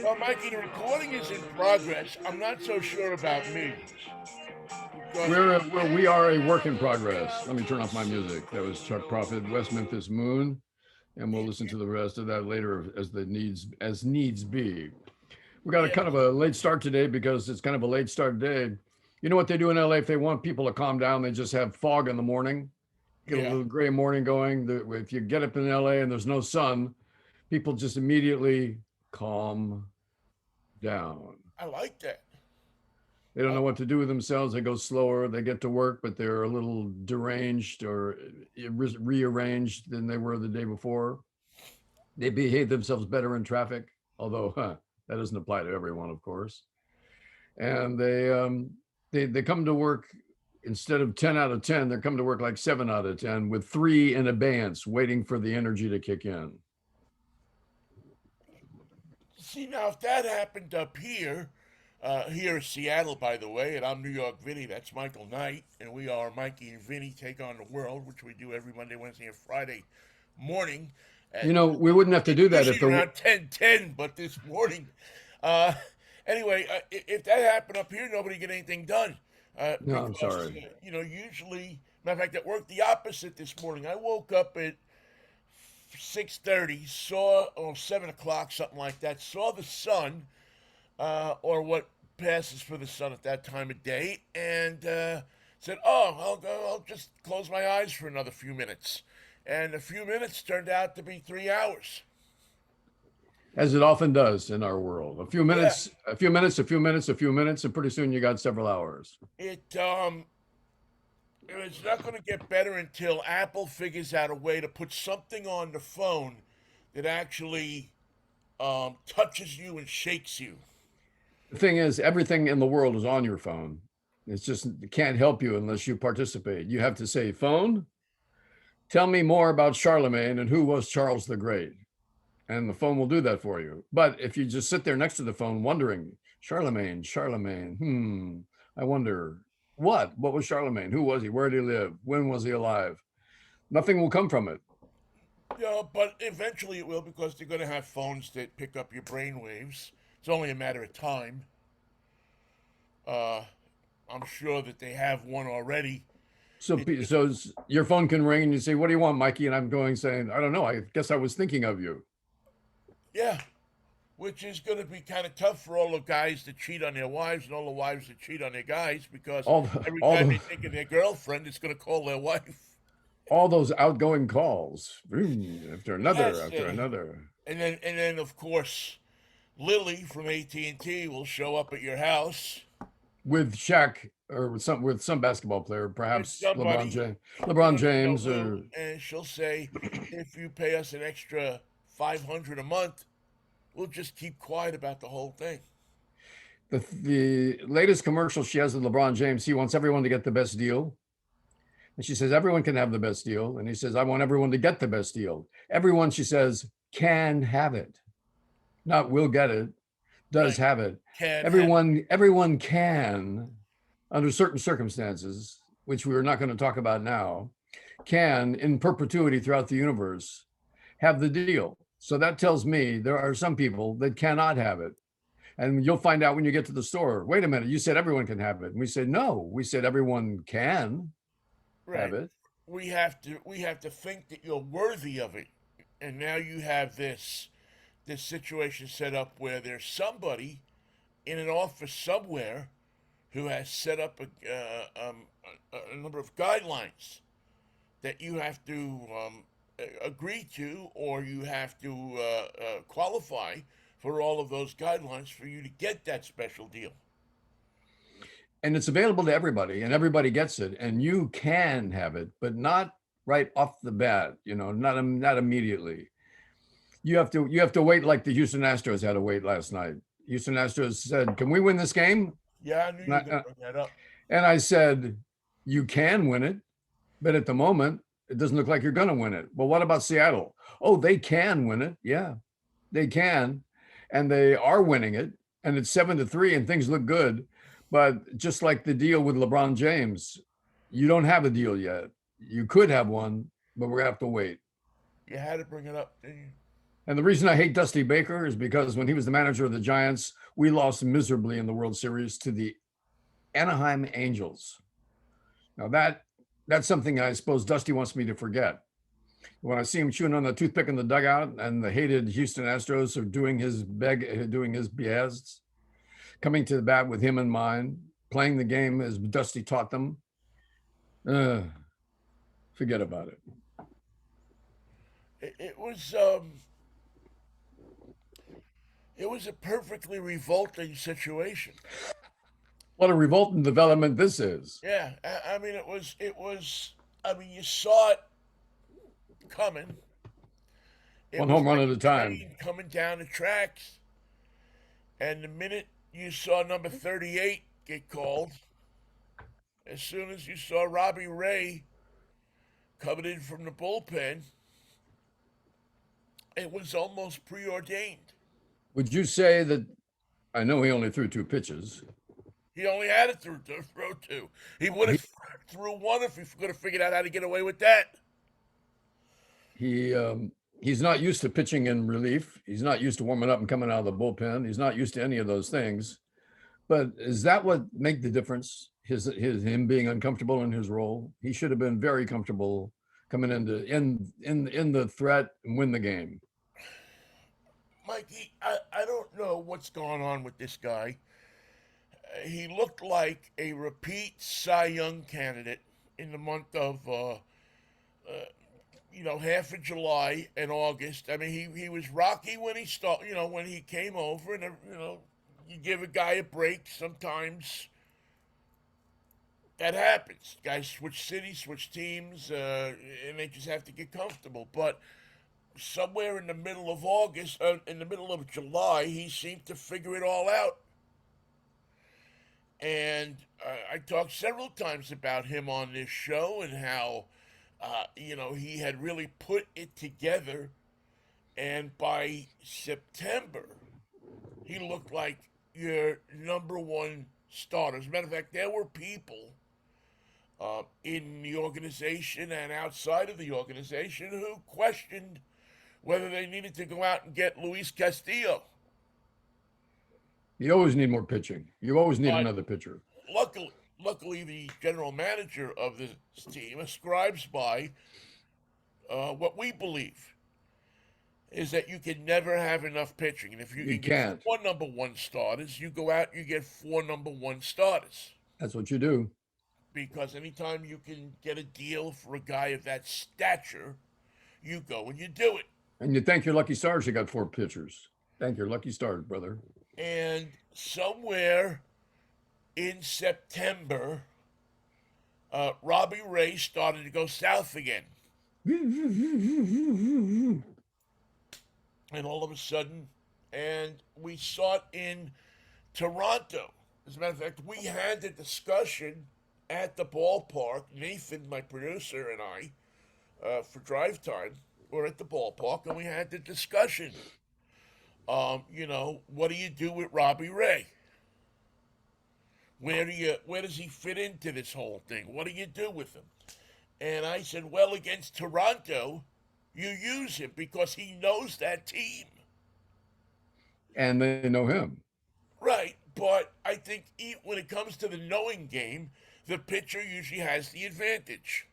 Well, Mikey, the recording is in progress. I'm not so sure about me because We are a work in progress. Let me turn off my music. That was Chuck Prophet, West Memphis Moon, and we'll listen to the rest of that later as needs be. We got a yeah, kind of a late start today because it's kind of a late start day. You know what they do in LA if they want people to calm down? They just have fog in the morning, get a yeah, little gray morning going. If you get up in LA and there's no sun, people just immediately calm down. I like that. They don't I, know what to do with themselves. They go slower. They get to work, but they're a little deranged or rearranged than they were the day before. They behave themselves better in traffic, although that doesn't apply to everyone, of course. And they come to work instead of 10 out of 10. They're coming to work like 7 out of 10 with 3 in abeyance, waiting for the energy to kick in. See now, if that happened up here, here in Seattle, by the way, and I'm New York Vinnie. That's Michael Knight, and we are Mikey and Vinnie Take on the World, which we do every Monday, Wednesday, and Friday morning at We wouldn't have to do that if usually the. around 10:10. But this morning, uh, anyway, if that happened up here, nobody get anything done. No, I'm Because sorry. usually, matter of fact, it worked the opposite this morning. I woke up at 6:30, saw or 7 o'clock, something like that. Saw the sun, or what passes for the sun at that time of day, and said, "Oh, I'll go. I'll just close my eyes for another few minutes." And a few minutes turned out to be 3 hours. As it often does in our world. A few Yeah, minutes, a few minutes, a few minutes, a few minutes, and pretty soon you got several hours. it it's not going to get better until Apple figures out a way to put something on the phone that actually touches you and shakes you. The thing is, everything in the world is on your phone. It's just it can't help you unless you participate. You have to say, "Phone, tell me more about Charlemagne and who was Charles the Great." And the phone will do that for you. But if you just sit there next to the phone wondering, Charlemagne, I wonder what was Charlemagne? Who was he? Where did he live? When was he alive? Nothing will come from it. Yeah, but eventually it will because they're going to have phones that pick up your brain waves. It's only a matter of time. Uh, I'm sure that they have one already. So, It just, so your phone can ring and you say, "What do you want, Mikey?" And I'm going saying, "I don't know. I guess I was thinking of you." yeah, which is going to be kind of tough for all the guys that cheat on their wives and all the wives that cheat on their guys because All the, every all time the, they think of their girlfriend, it's going to call their wife. all those outgoing calls, after another, Yes, after another. and then of course Lily from AT&T will show up at your house With Shaq or with some basketball player, with perhaps somebody. We LeBron don't even know James, who, or and she'll say, "If you pay us an extra 500 a month, we'll just keep quiet about the whole thing." the latest commercial she has with LeBron James. He wants everyone to get the best deal, and she says everyone can have the best deal, and he says I want everyone to get the best deal. Everyone, she says, can have it, not will get it, does Right? have it. Can have. Everyone can, under certain circumstances, which we are not going to talk about now, can in perpetuity throughout the universe have the deal. So that tells me there are some people that cannot have it. And you'll find out when you get to the store. Wait a minute, you said everyone can have it. And we said, no, we said everyone can have Right. it. We have to think that you're worthy of it, and now you have this situation set up where there's somebody in an office somewhere who has set up a number of guidelines that you have to agree to, or you have to qualify for all of those guidelines for you to get that special deal. And it's available to everybody, and everybody gets it. And you can have it, but not right off the bat, not immediately. You have to wait like the Houston Astros had to wait last night. Houston Astros said, "Can we win this game?" Yeah, I knew And you were going I, to bring that up. and I said, "You can win it, but at the moment, it doesn't look like you're going to win it." Well, what about Seattle? Oh, they can win it. Yeah, they can, and they are winning it. And it's 7-3, and things look good. But just like the deal with LeBron James, you don't have a deal yet. You could have one, but we're gonna have to wait. You had to bring it up, didn't you? And the reason I hate Dusty Baker is because when he was the manager of the Giants, we lost miserably in the World Series to the Anaheim Angels. Now that's something I suppose Dusty wants me to forget. When I see him chewing on the toothpick in the dugout, and the hated Houston Astros are doing his behests, coming to the bat with him in mind, playing the game as Dusty taught them, uh, forget about it. It was a perfectly revolting situation. What a revolting development this is. Yeah, I mean, it was. I mean, you saw it coming. It One was home run like at a a time. train coming down the tracks, and the minute you saw number 38 get called, as soon as you saw Robbie Ray coming in from the bullpen, it was almost preordained. Would you say that I know he only threw two pitches? He only had it to throw two. He would He have threw one if he could have figured out how to get away with that. he he's not used to pitching in relief. He's not used to warming up and coming out of the bullpen. He's not used to any of those things. But is that what make the difference? His him being uncomfortable in his role. He should have been very comfortable coming into in the threat and win the game. Mikey, I don't know what's going on with this guy. He looked like a repeat Cy Young candidate in the month of, half of July and August. I mean, he was rocky when he when he came over, and you give a guy a break. Sometimes that happens. Guys switch cities, switch teams, and they just have to get comfortable. But somewhere in the middle of August, in the middle of July, he seemed to figure it all out. And I talked several times about him on this show and how, he had really put it together. And by September, he looked like your number one starter. As a matter of fact, there were people in the organization and outside of the organization who questioned whether they needed to go out and get Luis Castillo. You always need more pitching. You always need But another pitcher. luckily, the general manager of this team ascribes by what we believe is that you can never have enough pitching. And if you You can get can't. four number one starters, you go out, you get four number one starters. That's what you do. Because anytime you can get a deal for a guy of that stature, you go and you do it. And you thank your lucky stars you got four pitchers. Thank your lucky stars, brother. And somewhere in September, Robbie Ray started to go south again. And all of a sudden, and we saw it in Toronto. As a matter of fact, we had the discussion at the ballpark. Nathan, my producer, and I, for drive time, were at the ballpark, and we had the discussion. What do you do with Robbie Ray? Where does he fit into this whole thing? What do you do with him? And I said, well, against Toronto, you use him because he knows that team. And they know him. Right, but I think when it comes to the knowing game, the pitcher usually has the advantage.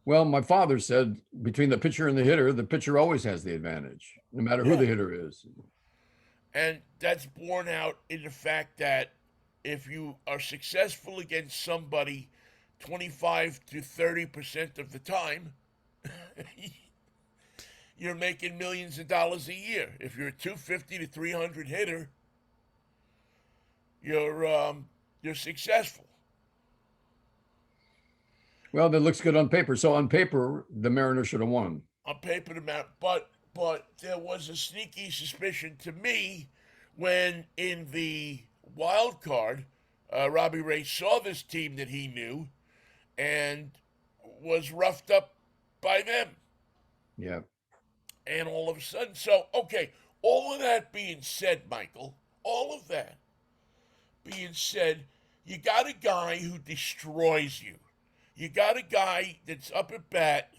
Well, my father said between the pitcher and the pitcher always has the advantage, no matter who Yeah. the hitter is. And that's borne out in the fact that if you are successful against somebody 25 to 30% of the time, you're making millions of dollars a year. If you're a 250 to 300 hitter, you're successful. Well, that looks good on paper. So on paper, the Mariners should have won. On paper, but there was a sneaky suspicion to me when in the wild card, Robbie Ray saw this team that he knew and was roughed up by them. Yeah. And all of a sudden, so, okay, all of that being said, Michael, all of that being said, you got a guy who destroys you. You got a guy that's up at bat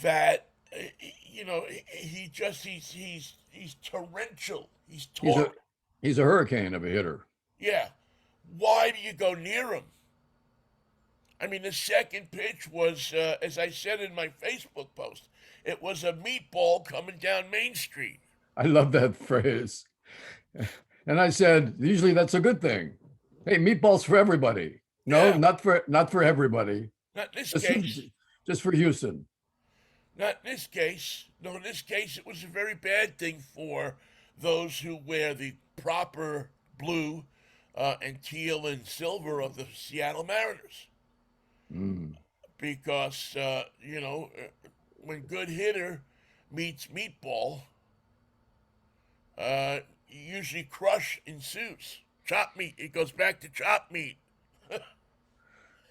that, he's torrential. He's He's a torrent. he's a hurricane of a hitter. Yeah. Why do you go near him? I mean, the second pitch was, as I said in my Facebook post, it was a meatball coming down Main Street. I love that phrase. And I said, usually that's a good thing. Hey, meatballs for everybody. No, Yeah, not for everybody. not in this Just for case. just for Houston. Not in this case. No, in this case, it was a very bad thing for those who wear the proper blue and teal and silver of the Seattle Mariners. Mm. Because, when good hitter meets meatball, usually crush ensues. Chop meat. It goes back to chop meat.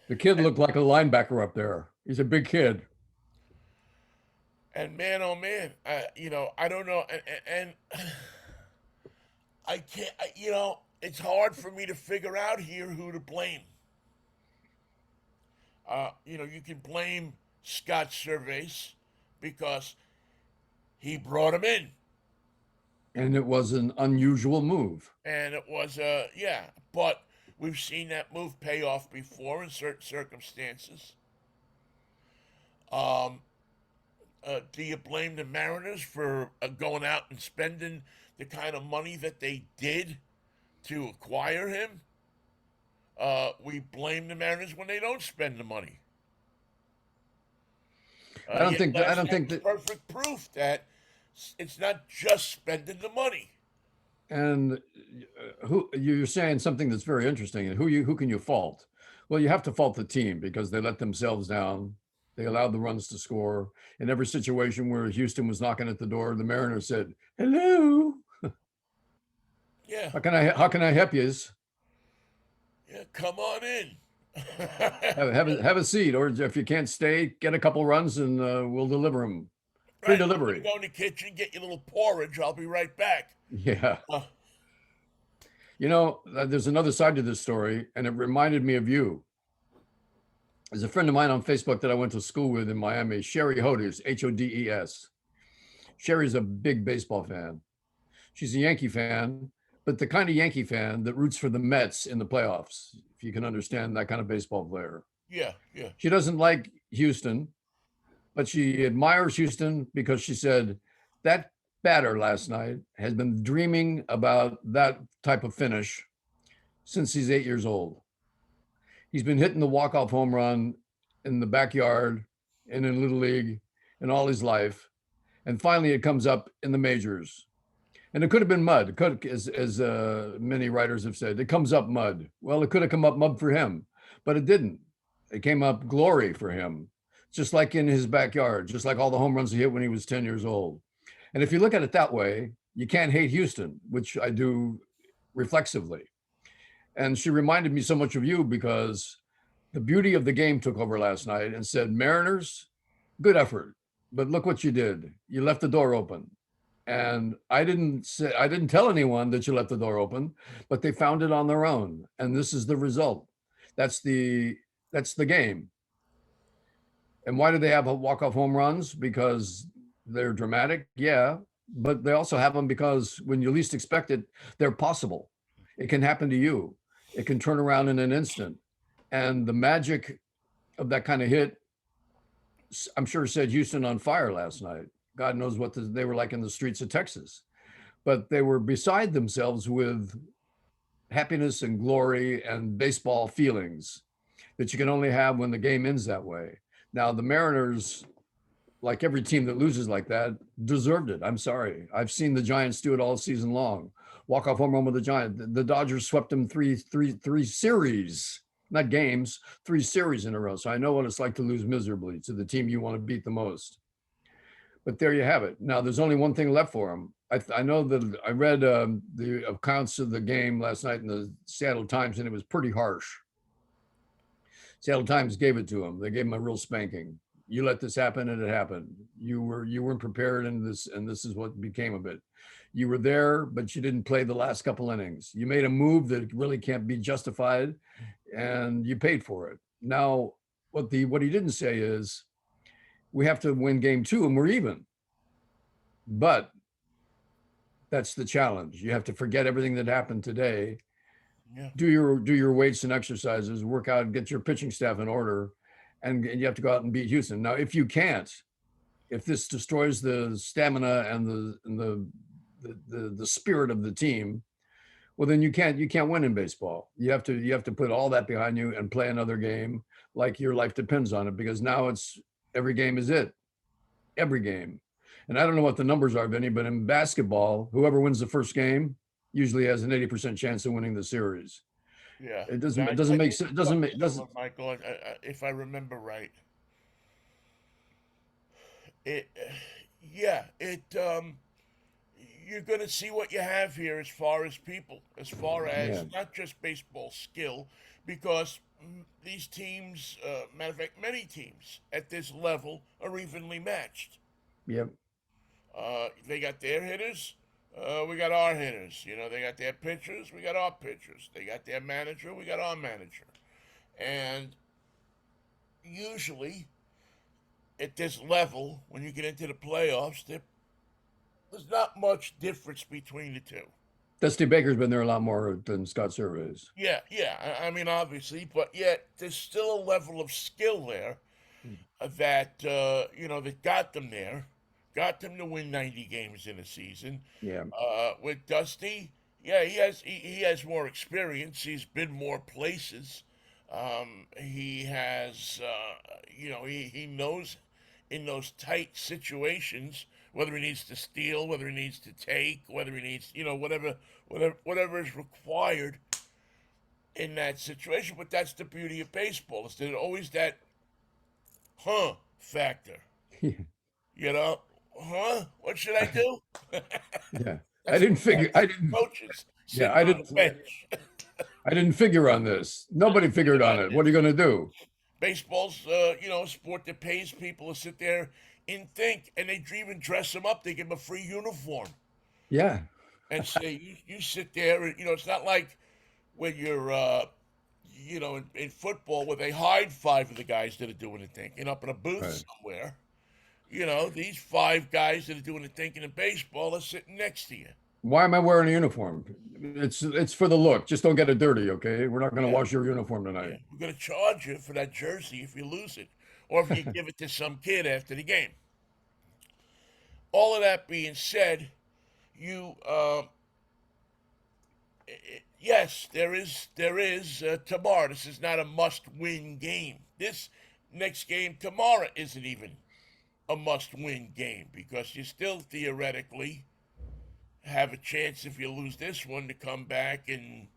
The kid looked like a linebacker up there. He's a big kid. And man, oh man, I don't know, and I can't, it's hard for me to figure out here who to blame. You can blame Scott Servais because he brought him in, And it was an unusual move. and it was but we've seen that move pay off before in certain circumstances. Um, do you blame the Mariners for going out and spending the kind of money that they did to acquire him? We blame the Mariners when they don't spend the money. I don't think that. Perfect proof that it's not just spending the money. And who you're saying something that's very interesting. And who can you fault? Well, you have to fault the team because they let themselves down. They allowed the runs to score. In every situation where Houston was knocking at the door, the Mariners said, "Hello, Yeah, how can I help you? yeah, come on in. Have a seat, or if you can't stay, get a couple runs and we'll deliver them. Free Right, I'm gonna delivery." go in the kitchen, get you a little porridge. I'll be right back. Yeah. Uh, There's another side to this story, and it reminded me of you. There's a friend of mine on Facebook that I went to school with in Miami, Sherry Hodes, Hodes. Sherry's a big baseball fan. She's a Yankee fan, but the kind of Yankee fan that roots for the Mets in the playoffs, if you can understand that kind of baseball player. yeah, yeah. She doesn't like Houston, but she admires Houston because she said that batter last night has been dreaming about that type of finish since he's 8 years old. He's been hitting the walk-off home run in the backyard and in Little League in all his life. And finally it comes up in the majors. And it could have been mud, as many writers have said. It comes up mud. Well, it could have come up mud for him, but it didn't. It came up glory for him, just like in his backyard, just like all the home runs he hit when he was 10 years old. And if you look at it that way, you can't hate Houston, which I do reflexively. And she reminded me so much of you because the beauty of the game took over last night and said, Mariners, good effort, but look what you did. You left the door open. And I didn't tell anyone that you left the door open, but they found it on their own. And this is the result. That's the game. And why do they have walk-off home runs? Because they're dramatic, yeah, but they also have them because when you least expect it, they're possible. It can happen to you. It can turn around in an instant. And the magic of that kind of hit, I'm sure, set Houston on fire last night. God knows what they were like in the streets of Texas. But they were beside themselves with happiness and glory and baseball feelings that you can only have when the game ends that way. Now, the Mariners, like every team that loses like that, deserved it. I'm sorry. I've seen the Giants do it all season long. Walk-off home run with the Giants. The Dodgers swept them three series, not games, 3 series in a row. So I know what it's like to lose miserably to the team you want to beat the most. But there you have it. Now, there's only one thing left for them. I know that I read the accounts of the game last night in the Seattle Times, and it was pretty harsh. Seattle Times gave it to him. They gave him a real spanking. You let this happen, and it happened. You weren't prepared, and this is what became of it. You were there, but you didn't play the last couple innings. You made a move that really can't be justified, and you paid for it. Now, what he didn't say is, we have to win game 2, and we're even. But that's the challenge. You have to forget everything that happened today. Yeah. Do your weights and exercises, work out, get your pitching staff in order, and you have to go out and beat Houston. Now, if you can't, if this destroys the stamina and the spirit of the team, well, then you can't win in baseball. You have to put all that behind you and play another game like your life depends on it, because now it's every game is it. Every game. And I don't know what the numbers are, Vinny, but in basketball, whoever wins the first game usually has an 80% chance of winning the series. Yeah. It doesn't I, it I doesn't make think sense. It it's doesn't something make similar, doesn't Michael, if I remember right. It, yeah, you're going to see what you have here as far as people, as far yeah. as not just baseball skill, because these teams, matter of fact, many teams at this level are evenly matched. Yep. They got their hitters, we got our hitters. You know, they got their pitchers, we got our pitchers. They got their manager, we got our manager. And usually, at this level, when you get into the playoffs, there's not much difference between the two. Dusty Baker's been there a lot more than Scott Surveys. Yeah, yeah. I mean, obviously, but yet there's still a level of skill there that that got them there, got them to win 90 games in a season. Yeah. With Dusty, yeah, he has more experience. He's been more places. He has, he knows in those tight situations whether he needs to steal, whether he needs to take, whether he needs, whatever is required in that situation. But that's the beauty of baseball, is there's always that factor. You know, what should I do? Yeah. I That's didn't figure. I that's didn't. coaches Yeah. sitting on the bench. I didn't figure on this. Nobody figured on it. What are you going to do? Baseball's, a sport that pays people to sit there and think, and they even dress them up. They give them a free uniform Yeah. and say, you sit there, and, it's not like when you're, in football where they hide five of the guys that are doing the thinking up in a booth Right. somewhere. These five guys that are doing the thinking in baseball are sitting next to you. Why am I wearing a uniform? It's for the look. Just don't get it dirty, okay? We're not going to Yeah, wash your uniform yeah. tonight. We're going to charge you for that jersey if you lose it, or if you give it to some kid after the game. All of that being said, you yes, there is tomorrow. This is not a must-win game. This next game tomorrow isn't even a must-win game, because you still theoretically have a chance, if you lose this one, to come back and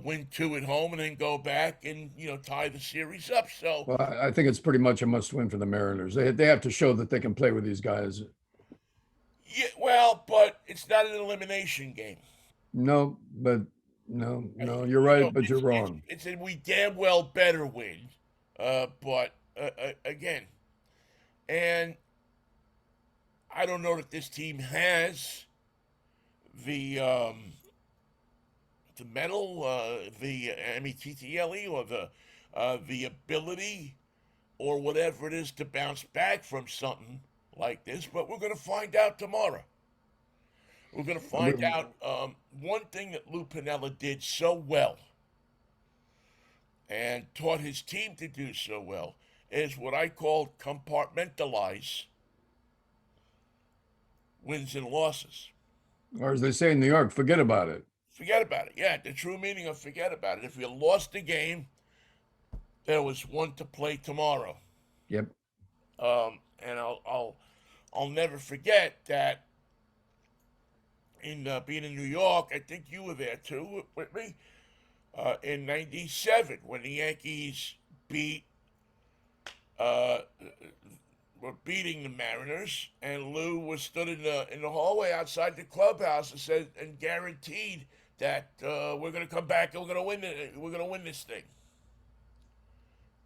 win two at home and then go back and tie the series up. So Well, I think it's pretty much a must-win for the Mariners. They have to show that they can play with these guys. yeah, well, but it's not an elimination game. No, but no, you're You know, right, but you're it's wrong. it's a we damn well better win. But again, and I don't know that this team has the metal, the METTLE, or the ability, or whatever it is, to bounce back from something like this. But we're going to find out tomorrow. We're going to And we, find out. One thing that Lou Piniella did so well, and taught his team to do so well, is what I call compartmentalize wins and losses. or as they say in New York, forget about it. Forget about it. Yeah, the true meaning of forget about it. If you lost the game, there was one to play tomorrow. Yep. And I'll never forget that in being in New York. I think you were there too with me in '97 when the Yankees beat uh, were beating the Mariners, and Lou was stood in the hallway outside the clubhouse and said and guaranteed that we're going to come back and we're going to win this thing.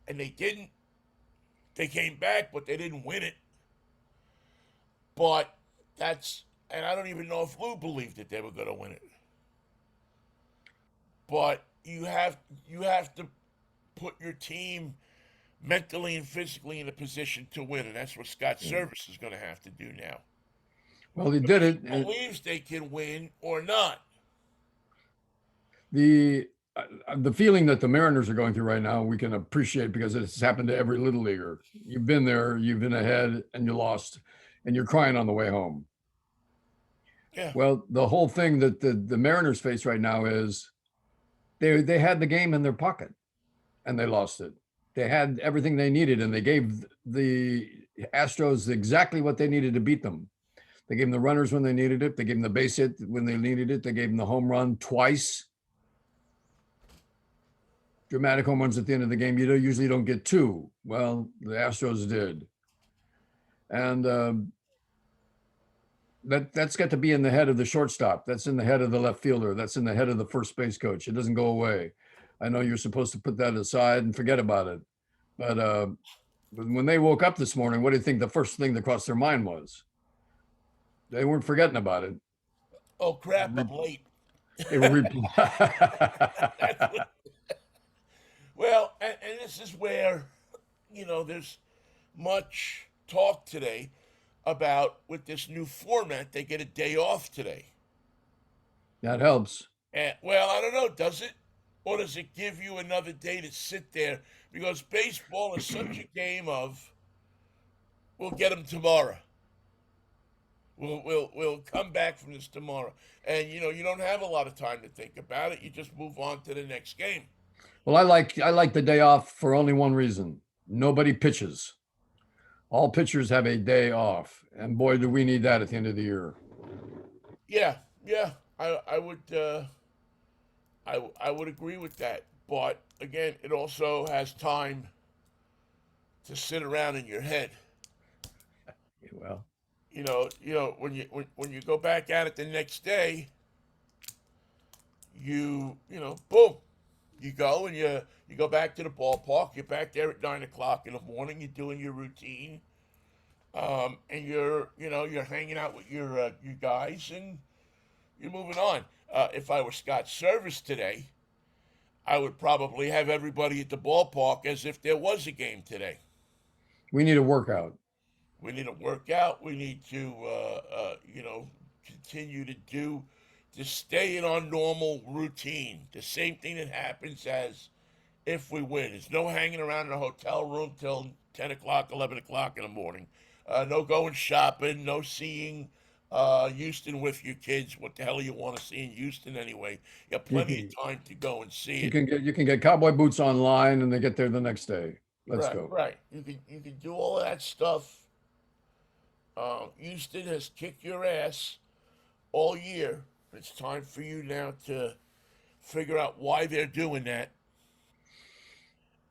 And they didn't. They came back, but they didn't win it. But and I don't even know if Lou believed that they were going to win it. But you have to put your team mentally and physically in a position to win, and that's what Scott Yeah. Service is going to have to do now. Well, he But did he it. believes they can win or not. The the feeling that the Mariners are going through right now, we can appreciate because it's happened to every little leaguer. You've been there, you've been ahead, and you lost, and you're crying on the way home. Yeah. Well, the whole thing that the Mariners face right now is they had the game in their pocket and they lost it. They had everything they needed, and they gave the Astros exactly what they needed to beat them. They gave them the runners when they needed it. They gave them the base hit when they needed it. They gave them the home run twice. Dramatic home runs at the end of the game. You usually don't get two. Well, the Astros did, and that's got to be in the head of the shortstop. That's in the head of the left fielder. That's in the head of the first base coach. It doesn't go away. I know you're supposed to put that aside and forget about it, but when they woke up this morning, what do you think the first thing that crossed their mind was? They weren't forgetting about it. Oh crap! I'm late. They were That's what, well, and this is where there's much talk today about with this new format. They get a day off today. that helps. And, well, I don't know. Does it, or does it give you another day to sit there? Because baseball is such a game of we'll get them tomorrow. We'll come back from this tomorrow, and you don't have a lot of time to think about it. You just move on to the next game. Well, I like the day off for only one reason. Nobody pitches. All pitchers have a day off, and boy, do we need that at the end of the year. Yeah, yeah, I would I would agree with that. But again, it also has time to sit around in your head. Well, When you go back at it the next day, boom, you go and you go back to the ballpark. You're back there at 9 o'clock in the morning. You're doing your routine, and you're hanging out with your guys, and you're moving on. If I were Scott Service today, I would probably have everybody at the ballpark as if there was a game today. we need a workout. We need to work out. We need to, continue to stay in our normal routine. The same thing that happens as if we win. There's no hanging around in a hotel room till 10 o'clock, 11 o'clock in the morning. No going shopping. No seeing Houston with your kids. What the hell do you want to see in Houston anyway? You have You plenty can of time to go and see you it. can get cowboy boots online, and they get there the next day. Let's Right, go. right. You can do all of that stuff. Houston has kicked your ass all year. It's time for you now to figure out why they're doing that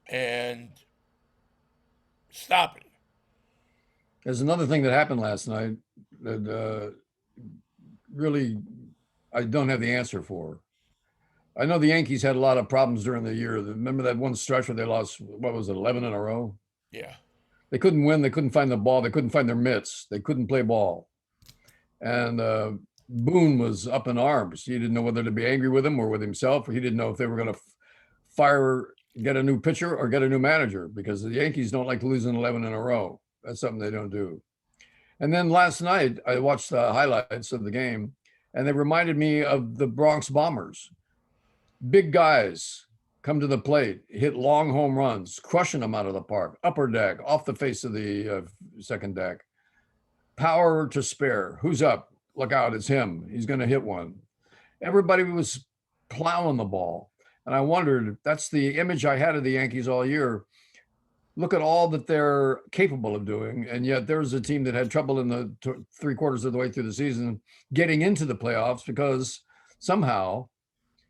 and stop it. There's another thing that happened last night that really I don't have the answer for. I know the Yankees had a lot of problems during the year. Remember that one stretch where they lost, what was it, 11 in a row? Yeah. They couldn't win. They couldn't find the ball. They couldn't find their mitts. They couldn't play ball. And Boone was up in arms. He didn't know whether to be angry with him or with himself. He didn't know if they were going to fire, get a new pitcher or get a new manager because the Yankees don't like to lose an 11 in a row. That's something they don't do. And then last night, I watched the highlights of the game, and they reminded me of the Bronx Bombers. Big guys come to the plate, hit long home runs, crushing them out of the park, upper deck, off the face of the second deck. Power to spare. Who's up? Look out, it's him. He's going to hit one. Everybody was plowing the ball. And I wondered, that's the image I had of the Yankees all year. Look at all that they're capable of doing. And yet there's a team that had trouble in the three quarters of the way through the season getting into the playoffs because somehow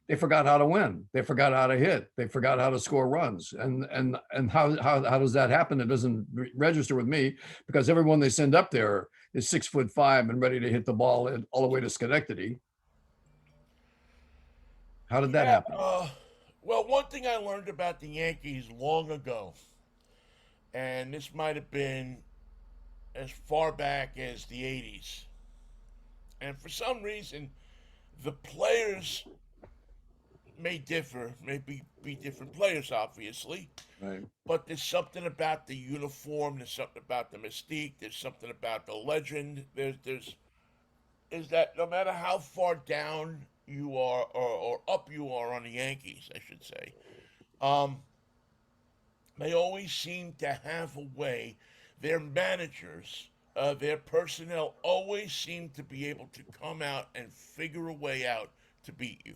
they forgot how to win. They forgot how to hit. They forgot how to score runs. And how does that happen? It doesn't register with me because everyone they send up there is 6'5" and ready to hit the ball all the way to Schenectady. How did that Yeah. happen? Well, one thing I learned about the Yankees long ago, and this might have been as far back as the 80s, and for some reason, the players may differ, be different players, obviously, Right. but there's something about the uniform, there's something about the mystique, there's something about the legend, there's is that no matter how far down you are or up you are on the Yankees, I should say, um, they always seem to have a way. Their managers, their personnel always seem to be able to come out and figure a way out to beat you.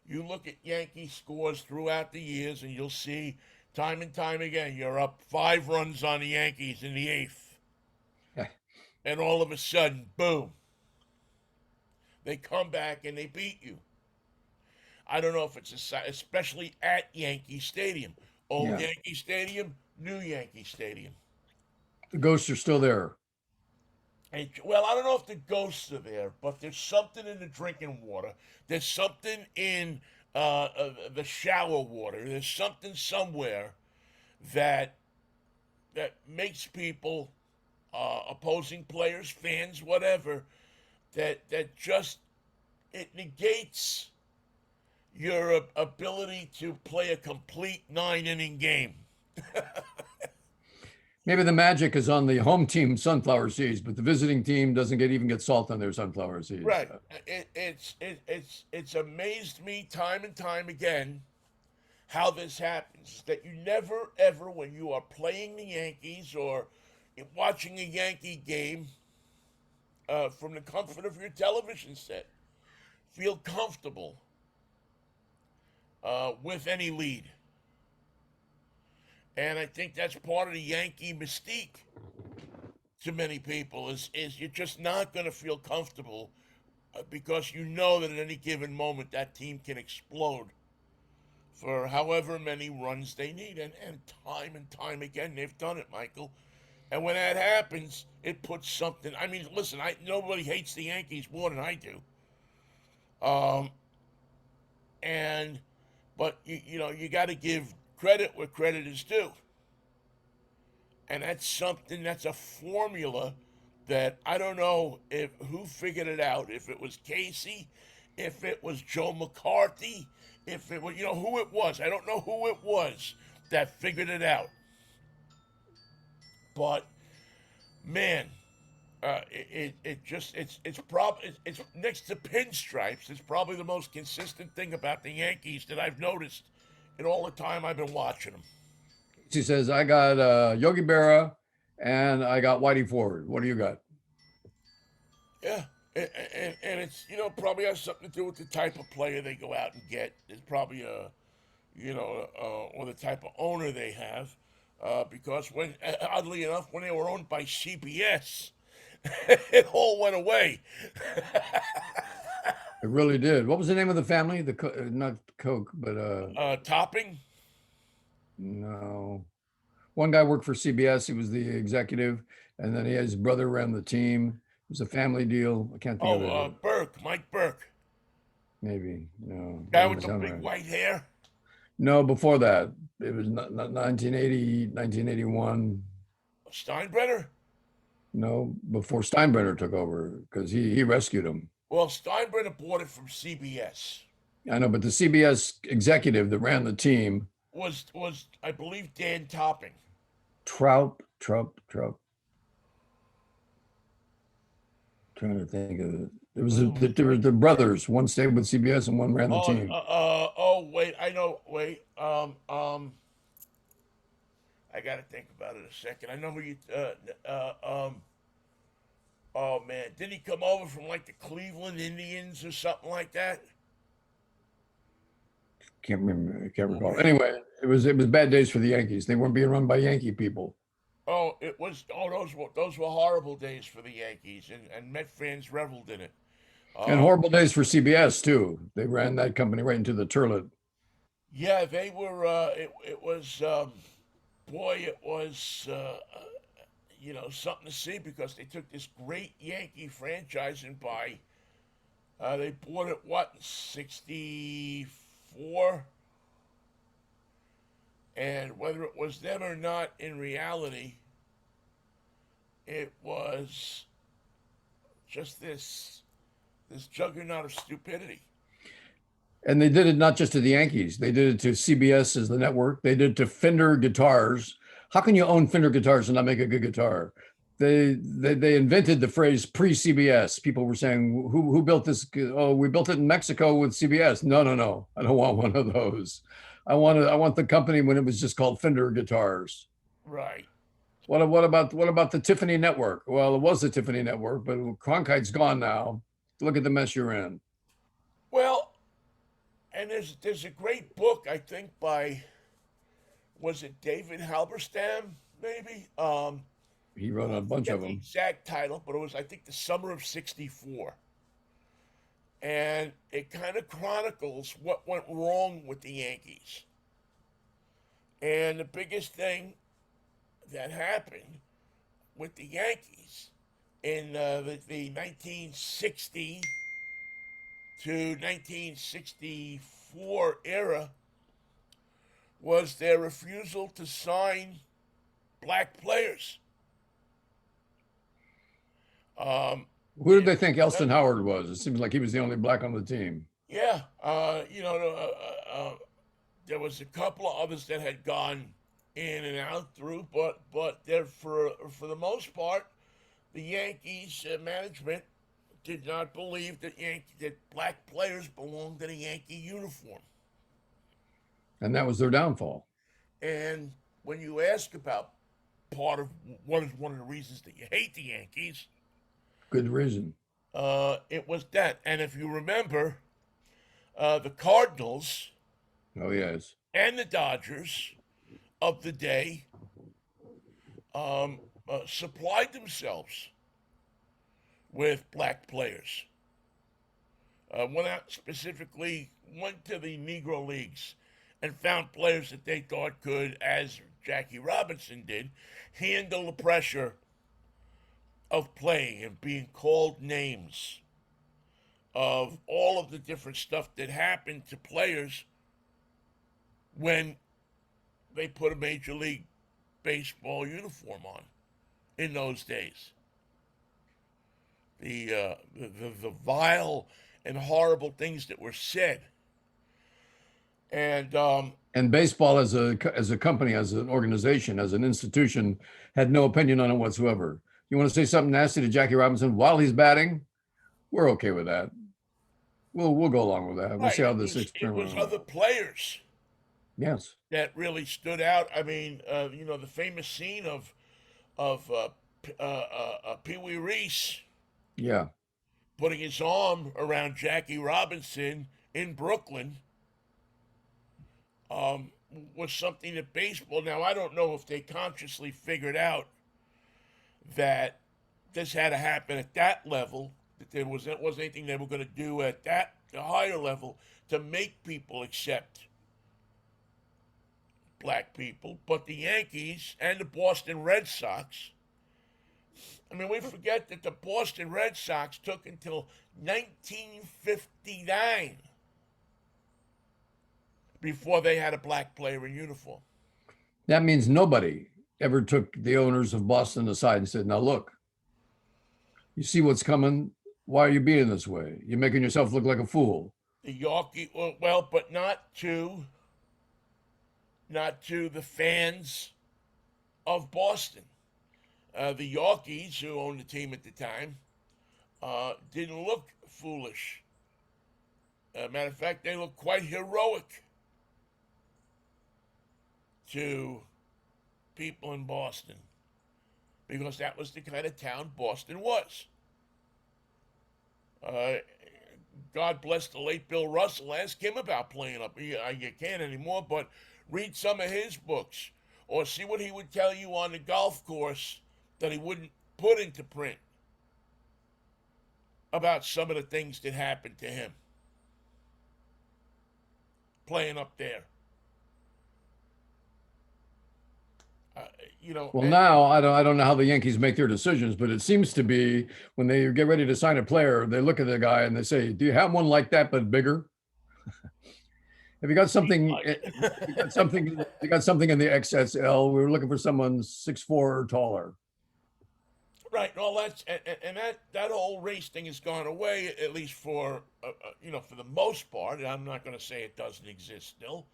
You look at Yankee scores throughout the years, and you'll see time and time again you're up 5 runs on the Yankees in the eighth, and all of a sudden, boom, they come back and they beat you. I don't know if it's especially at Yankee Stadium, old Yeah, Yankee Stadium, new Yankee Stadium. the ghosts are still there. And, well, I don't know if the ghosts are there, but there's something in the drinking water. There's something in the shower water. There's something somewhere that makes people, opposing players, fans, whatever, that just it negates your ability to play a complete 9 inning game. Maybe the magic is on the home team sunflower seeds, but the visiting team doesn't even get salt on their sunflower seeds. Right. It's amazed me time and time again how this happens. That you never ever, when you are playing the Yankees or watching a Yankee game from the comfort of your television set, feel comfortable with any lead. And I think that's part of the Yankee mystique to many people is you're just not going to feel comfortable because you know that at any given moment that team can explode for however many runs they need. And time again, they've done it, Michael. And when that happens, it puts something. I mean, listen, nobody hates the Yankees more than I do. Um, and but you got to give credit where credit is due, and that's a formula that I don't know if who figured it out. If it was Casey, if it was Joe McCarthy, if it was who it was. I don't know who it was that figured it out. But man, it just it's probably it's next to pinstripes. It's probably the most consistent thing about the Yankees that I've noticed in all the time I've been watching them. She says, I got Yogi Berra and I got Whitey Ford. What do you got? Yeah, and it's probably has something to do with the type of player they go out and get. It's probably or the type of owner they have, because when oddly enough when they were owned by CBS, it all went away. It really did. What was the name of the family? Not Coke, but Topping. no. One guy worked for CBS. He was the executive, and then he had his brother ran the team. It was a family deal. I can't think of Oh, it. Burke, Mike Burke, Maybe no. guy Doesn't with the sound big right. white hair. No, before that, it was 1980, 1981. Steinbrenner. No, before Steinbrenner took over because he rescued him. Well, Steinbrenner bought it from CBS. I know, but the CBS executive that ran the team, Was I believe Dan Topping. Trout. Trying to think of it. Oh, There were the brothers. One stayed with CBS and one ran the team. wait, I know. Wait, I got to think about it a second. I know who you. Oh man, didn't he come over from like the Cleveland Indians or something like that? Can't remember. I can't Oh recall. man. Anyway, it was bad days for the Yankees. They weren't being run by Yankee people. Oh, it was. Oh, those were horrible days for the Yankees, and Met fans reveled in it. And Um, horrible days for CBS too. They ran that company right into the turlet. yeah, they were. It was. Boy, it was. Something to see because they took this great Yankee franchise and they bought it what in '64, and whether it was them or not, in reality, it was just this juggernaut of stupidity. And they did it not just to the Yankees. They did it to CBS as the network. They did it to Fender guitars. How can you own Fender guitars and not make a good guitar? They invented the phrase pre-CBS. People were saying, who built this? Oh, we built it in Mexico with CBS. No, no, no. I don't want one of those. I want the company when it was just called Fender Guitars. Right. What about the Tiffany Network? Well, it was the Tiffany Network, but Cronkite's gone now. Look at the mess you're in. Well, and there's a great book I think by, was it David Halberstam maybe? He wrote a I bunch forget of the them. exact title, but it was I think the summer of '64, and it kind of chronicles what went wrong with the Yankees. And the biggest thing that happened with the Yankees in the 1960 to 1964 era was their refusal to sign black players. Who did they If you think Elston remember, Howard was? It seems like he was the only black on the team. yeah, there was a couple of others that had gone in and out through, but they're for the most part, the Yankees management did not believe that black players belonged in a Yankee uniform. And that was their downfall. And when you ask about part of what is one of the reasons that you hate the Yankees, Good reason. it was that. And if you remember, the Cardinals Oh, yes. and the Dodgers of the day supplied themselves with black players. Went out specifically, went to the Negro Leagues and found players that they thought could, as Jackie Robinson did, handle the pressure of playing and being called names, of all of the different stuff that happened to players when they put a Major League Baseball uniform on in those days. The vile and horrible things that were said. And And baseball as a company, as an organization, as an institution, had no opinion on it whatsoever. You want to say something nasty to Jackie Robinson while he's batting? We're okay with that. We'll go along with that. We'll right, see how this thing's it turning was out. other players Yes. that really stood out. I mean, the famous scene of Pee Wee Reese Yeah. putting his arm around Jackie Robinson in Brooklyn um, was something that baseball. Now I don't know if they consciously figured out that this had to happen at that level. That there wasn't anything they were going to do at that the higher level to make people accept black people. But the Yankees and the Boston Red Sox. I mean, we forget that the Boston Red Sox took until 1959 before they had a black player in uniform. That means nobody ever took the owners of Boston aside and said, now look, you see what's coming. Why are you being this way? You're making yourself look like a fool. The Yankee, well, but not to the fans of Boston. The Yankees, who owned the team at the time, didn't look foolish. Matter of fact, they looked quite heroic to people in Boston because that was the kind of town Boston was. Uh, God bless the late Bill Russell. Ask him about playing up. You can't anymore, but read some of his books or see what he would tell you on the golf course that he wouldn't put into print about some of the things that happened to him playing up there. Uh, Well, now I don't know how the Yankees make their decisions, but it seems to be when they get ready to sign a player, they look at the guy and they say, "Do you have one like that but bigger? Have you got something? You got something? You got something in the XSL? We were looking for someone 6'4" or taller." right. Well, and that whole race thing has gone away, at least for for the most part. I'm not going to say it doesn't exist still,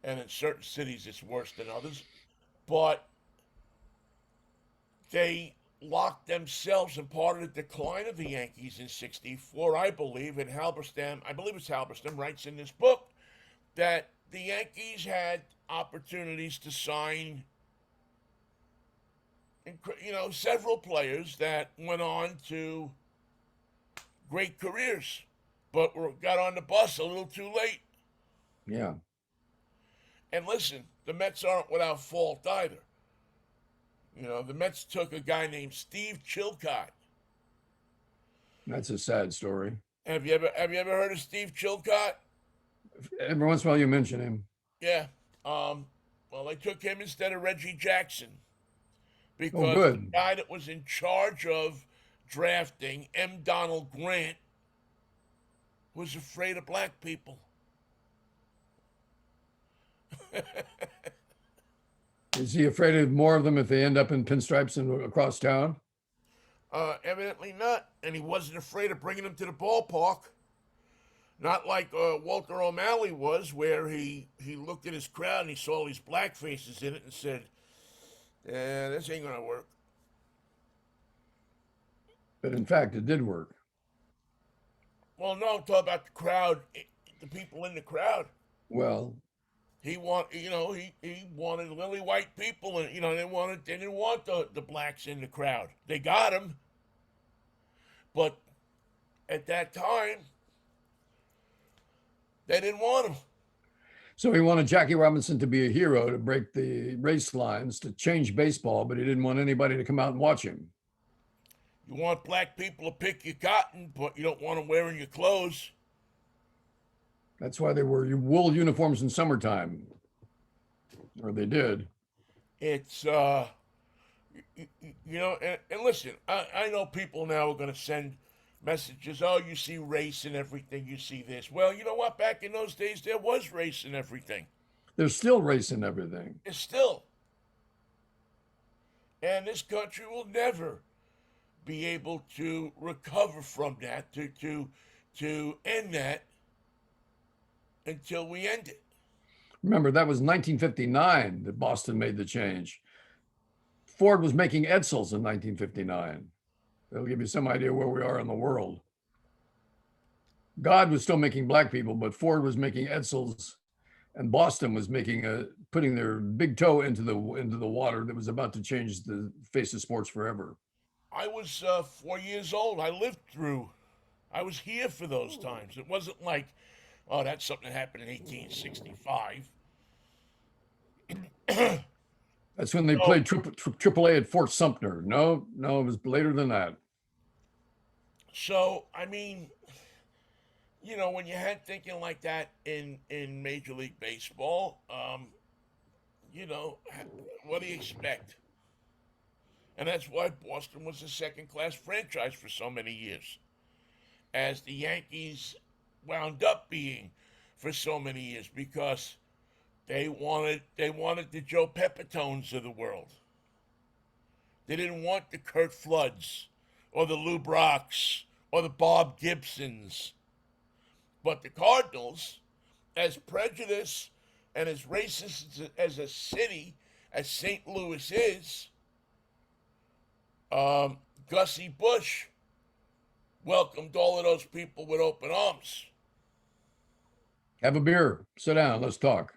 and in certain cities it's worse than others, but they locked themselves, and part of the decline of the Yankees in '64, I believe, and I believe it's Halberstam, writes in this book that the Yankees had opportunities to sign, several players that went on to great careers, but got on the bus a little too late. Yeah, And listen, the Mets aren't without fault either. The Mets took a guy named Steve Chilcott. that's a sad story. Have you ever heard of Steve Chilcott? Every once in a while you mention him. Yeah. Well, they took him instead of Reggie Jackson Oh, because the good. guy that was in charge of drafting, M. Donald Grant, was afraid of black people. Is he afraid of more of them if they end up in pinstripes and across town? Evidently not, and he wasn't afraid of bringing them to the ballpark. Not like Walter O'Malley was, where he looked at his crowd and he saw all these black faces in it and said, "Yeah, this ain't gonna work." But in fact, it did work. Well, no, I'm talking about the crowd, the people in the crowd. Well, He wanted lily white people, and they didn't want the blacks in the crowd. They got them, but at that time they didn't want them. so he wanted Jackie Robinson to be a hero to break the race lines, to change baseball, but he didn't want anybody to come out and watch him. You want black people to pick your cotton, but you don't want them wearing your clothes. That's why they wore wool uniforms in summertime, or they did. It's and listen, I know people now are going to send messages. Oh, you see race and everything. You see this. Well, you know what? Back in those days, there was race and everything. There's still race in everything. It's still, and this country will never be able to recover from that, to end that until we end it. Remember, that was 1959 that Boston made the change. Ford was making Edsels in 1959. That'll give you some idea where we are in the world. God was still making black people, but Ford was making Edsels, and Boston was putting their big toe into the water that was about to change the face of sports forever. I was 4 years old. I was here for those times. It wasn't like, oh, that's something that happened in 1865. That's when they played AAA at Fort Sumter. No, it was later than that. So, I mean, when you had thinking like that in Major League Baseball, what do you expect? And that's why Boston was a second-class franchise for so many years, as the Yankees wound up being for so many years, because they wanted the Joe Pepitones of the world. They didn't want the Kurt Floods or the Lou Brocks or the Bob Gibsons. But the Cardinals, as prejudiced and as racist as a city as St. Louis is, Gussie Busch welcomed all of those people with open arms. Have a beer. Sit down. Let's talk.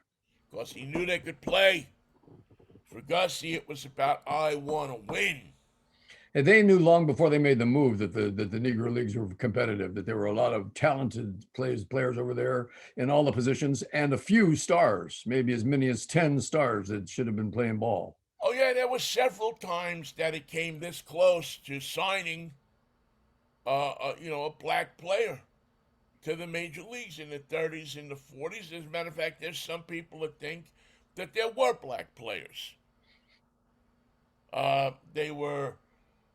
Because he knew they could play. For Gussie, it was about, I want to win. And they knew long before they made the move that the Negro Leagues were competitive, that there were a lot of talented players over there in all the positions, and a few stars, maybe as many as 10 stars that should have been playing ball. Oh, yeah, there were several times that it came this close to signing, a black player to the major leagues in the 30s and the 40s. As a matter of fact, there's some people that think that there were black players. They were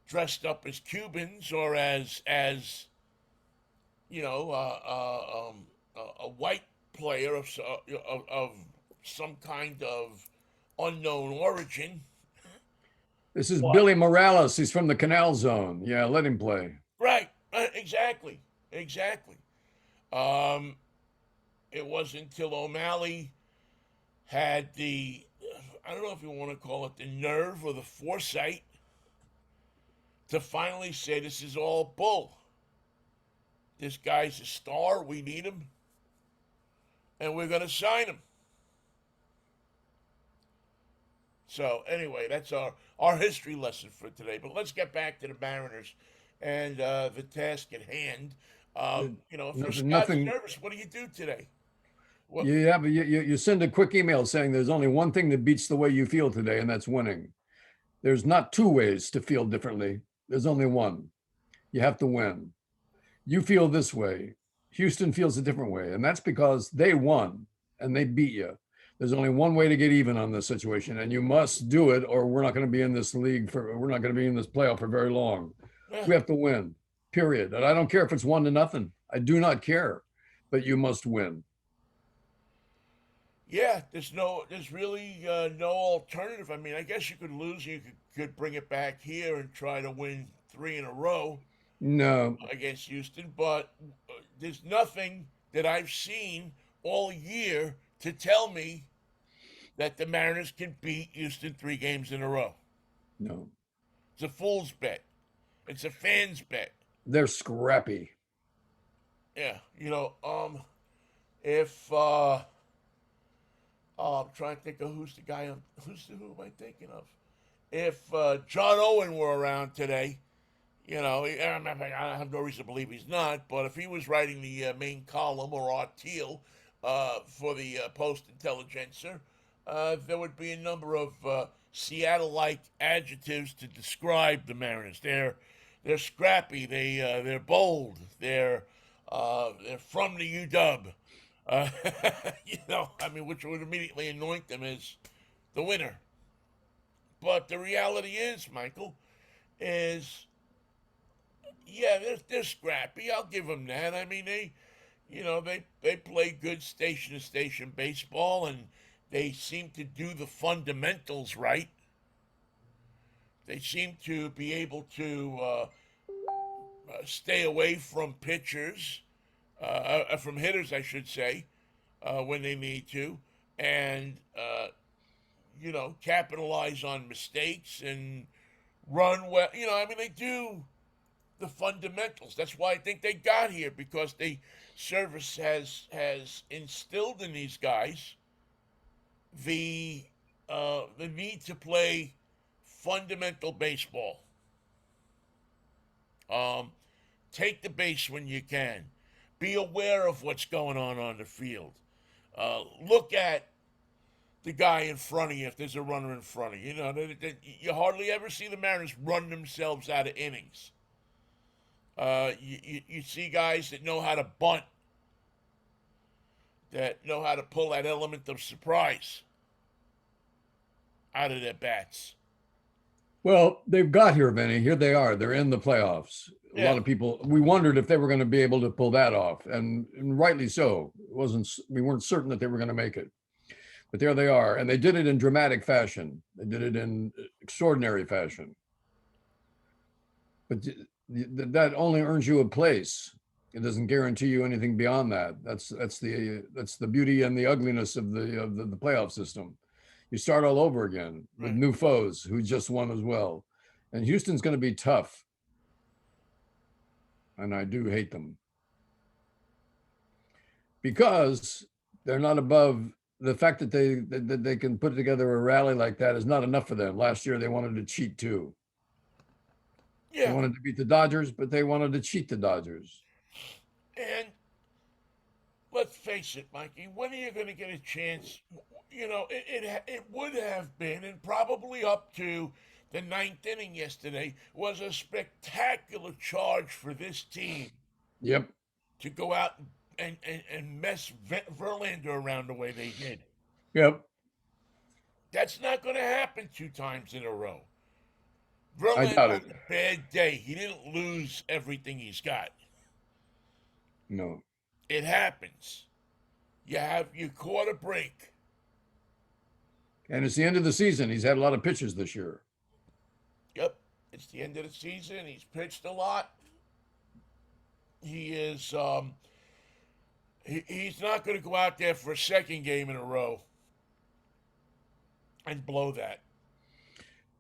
dressed up as Cubans or as a white player of some kind of unknown origin. This is Billy Morales. He's from the Canal Zone. Yeah, let him play. Right. Exactly. It wasn't until O'Malley had I don't know if you want to call it the nerve or the foresight, to finally say this is all bull. This guy's a star. We need him, and we're going to sign him. So anyway, that's our history lesson for today. But let's get back to the Mariners and the task at hand. For Nothing, Scott nothing. Service, what do you do today? What? You send a quick email saying there's only one thing that beats the way you feel today, and that's winning. There's not two ways to feel differently. There's only one. You have to win. You feel this way. Houston feels a different way, and that's because they won and they beat you. There's only one way to get even on this situation, and you must do it, or we're not going to be in this league we're not going to be in this playoff for very long. Eh, We have to win, period. And I don't care if it's 1-0. I do not care, but you must win. yeah, there's really no alternative. I mean, I guess you could lose. You could bring it back here and try to win three in a row No, against Houston, but there's nothing that I've seen all year to tell me that the Mariners can beat Houston 3 games in a row. no, It's a fool's bet. It's a fan's bet. they're scrappy. Yeah, if I'm trying to think of who's the guy. Who am I thinking of? If John Owen were around today, I have no reason to believe he's not. But if he was writing the main column or article for the Post Intelligencer, there would be a number of Seattle-like adjectives to describe the Mariners. They're scrappy. They're bold. They're from the UW. Uh, which would immediately anoint them as the winner. But the reality is, Michael, is yeah, they're scrappy. I'll give them that. I mean, they play good station to station baseball, and they seem to do the fundamentals right. They seem to be able to stay away from pitchers, from hitters, I should say, when they need to, and capitalize on mistakes and run well. They do the fundamentals. That's why I think they got here, because Service has instilled in these guys the the need to play fundamental baseball. Um, Take the base when you can. Be aware of what's going on the field. Look at the guy in front of you if there's a runner in front of you. You hardly ever see the Mariners run themselves out of innings. You see guys that know how to bunt, that know how to pull that element of surprise out of their bats. Well, they've got here, Vinny. Here they are. They're in the playoffs. A Yeah, lot of people, we wondered if they were going to be able to pull that off, and rightly so. We weren't certain that they were going to make it, but there they are, and they did it in dramatic fashion. They did it in extraordinary fashion. But that only earns you a place. It doesn't guarantee you anything beyond that. That's the beauty and the ugliness of the playoff system. You start all over again with right. new foes who just won as well, and Houston's going to be tough, and I do hate them because they're not above the fact that they can put together a rally like that is not enough for them. Last year they wanted to cheat too. They Yeah, wanted to beat the Dodgers, but they wanted to cheat the Dodgers. and let's face it, Mikey. When are you going to get a chance? It would have been, and probably up to the ninth inning yesterday, was a spectacular charge for this team Yep. to go out and mess Verlander around the way they did. Yep. That's not going to happen 2 times in a row. I Verlander doubt it. had a bad day. He didn't lose everything he's got. No. It happens. You caught a break. And it's the end of the season. He's had a lot of pitches this year. Yep, it's the end of the season. He's pitched a lot. He is. He's not going to go out there for a second game in a row and blow that.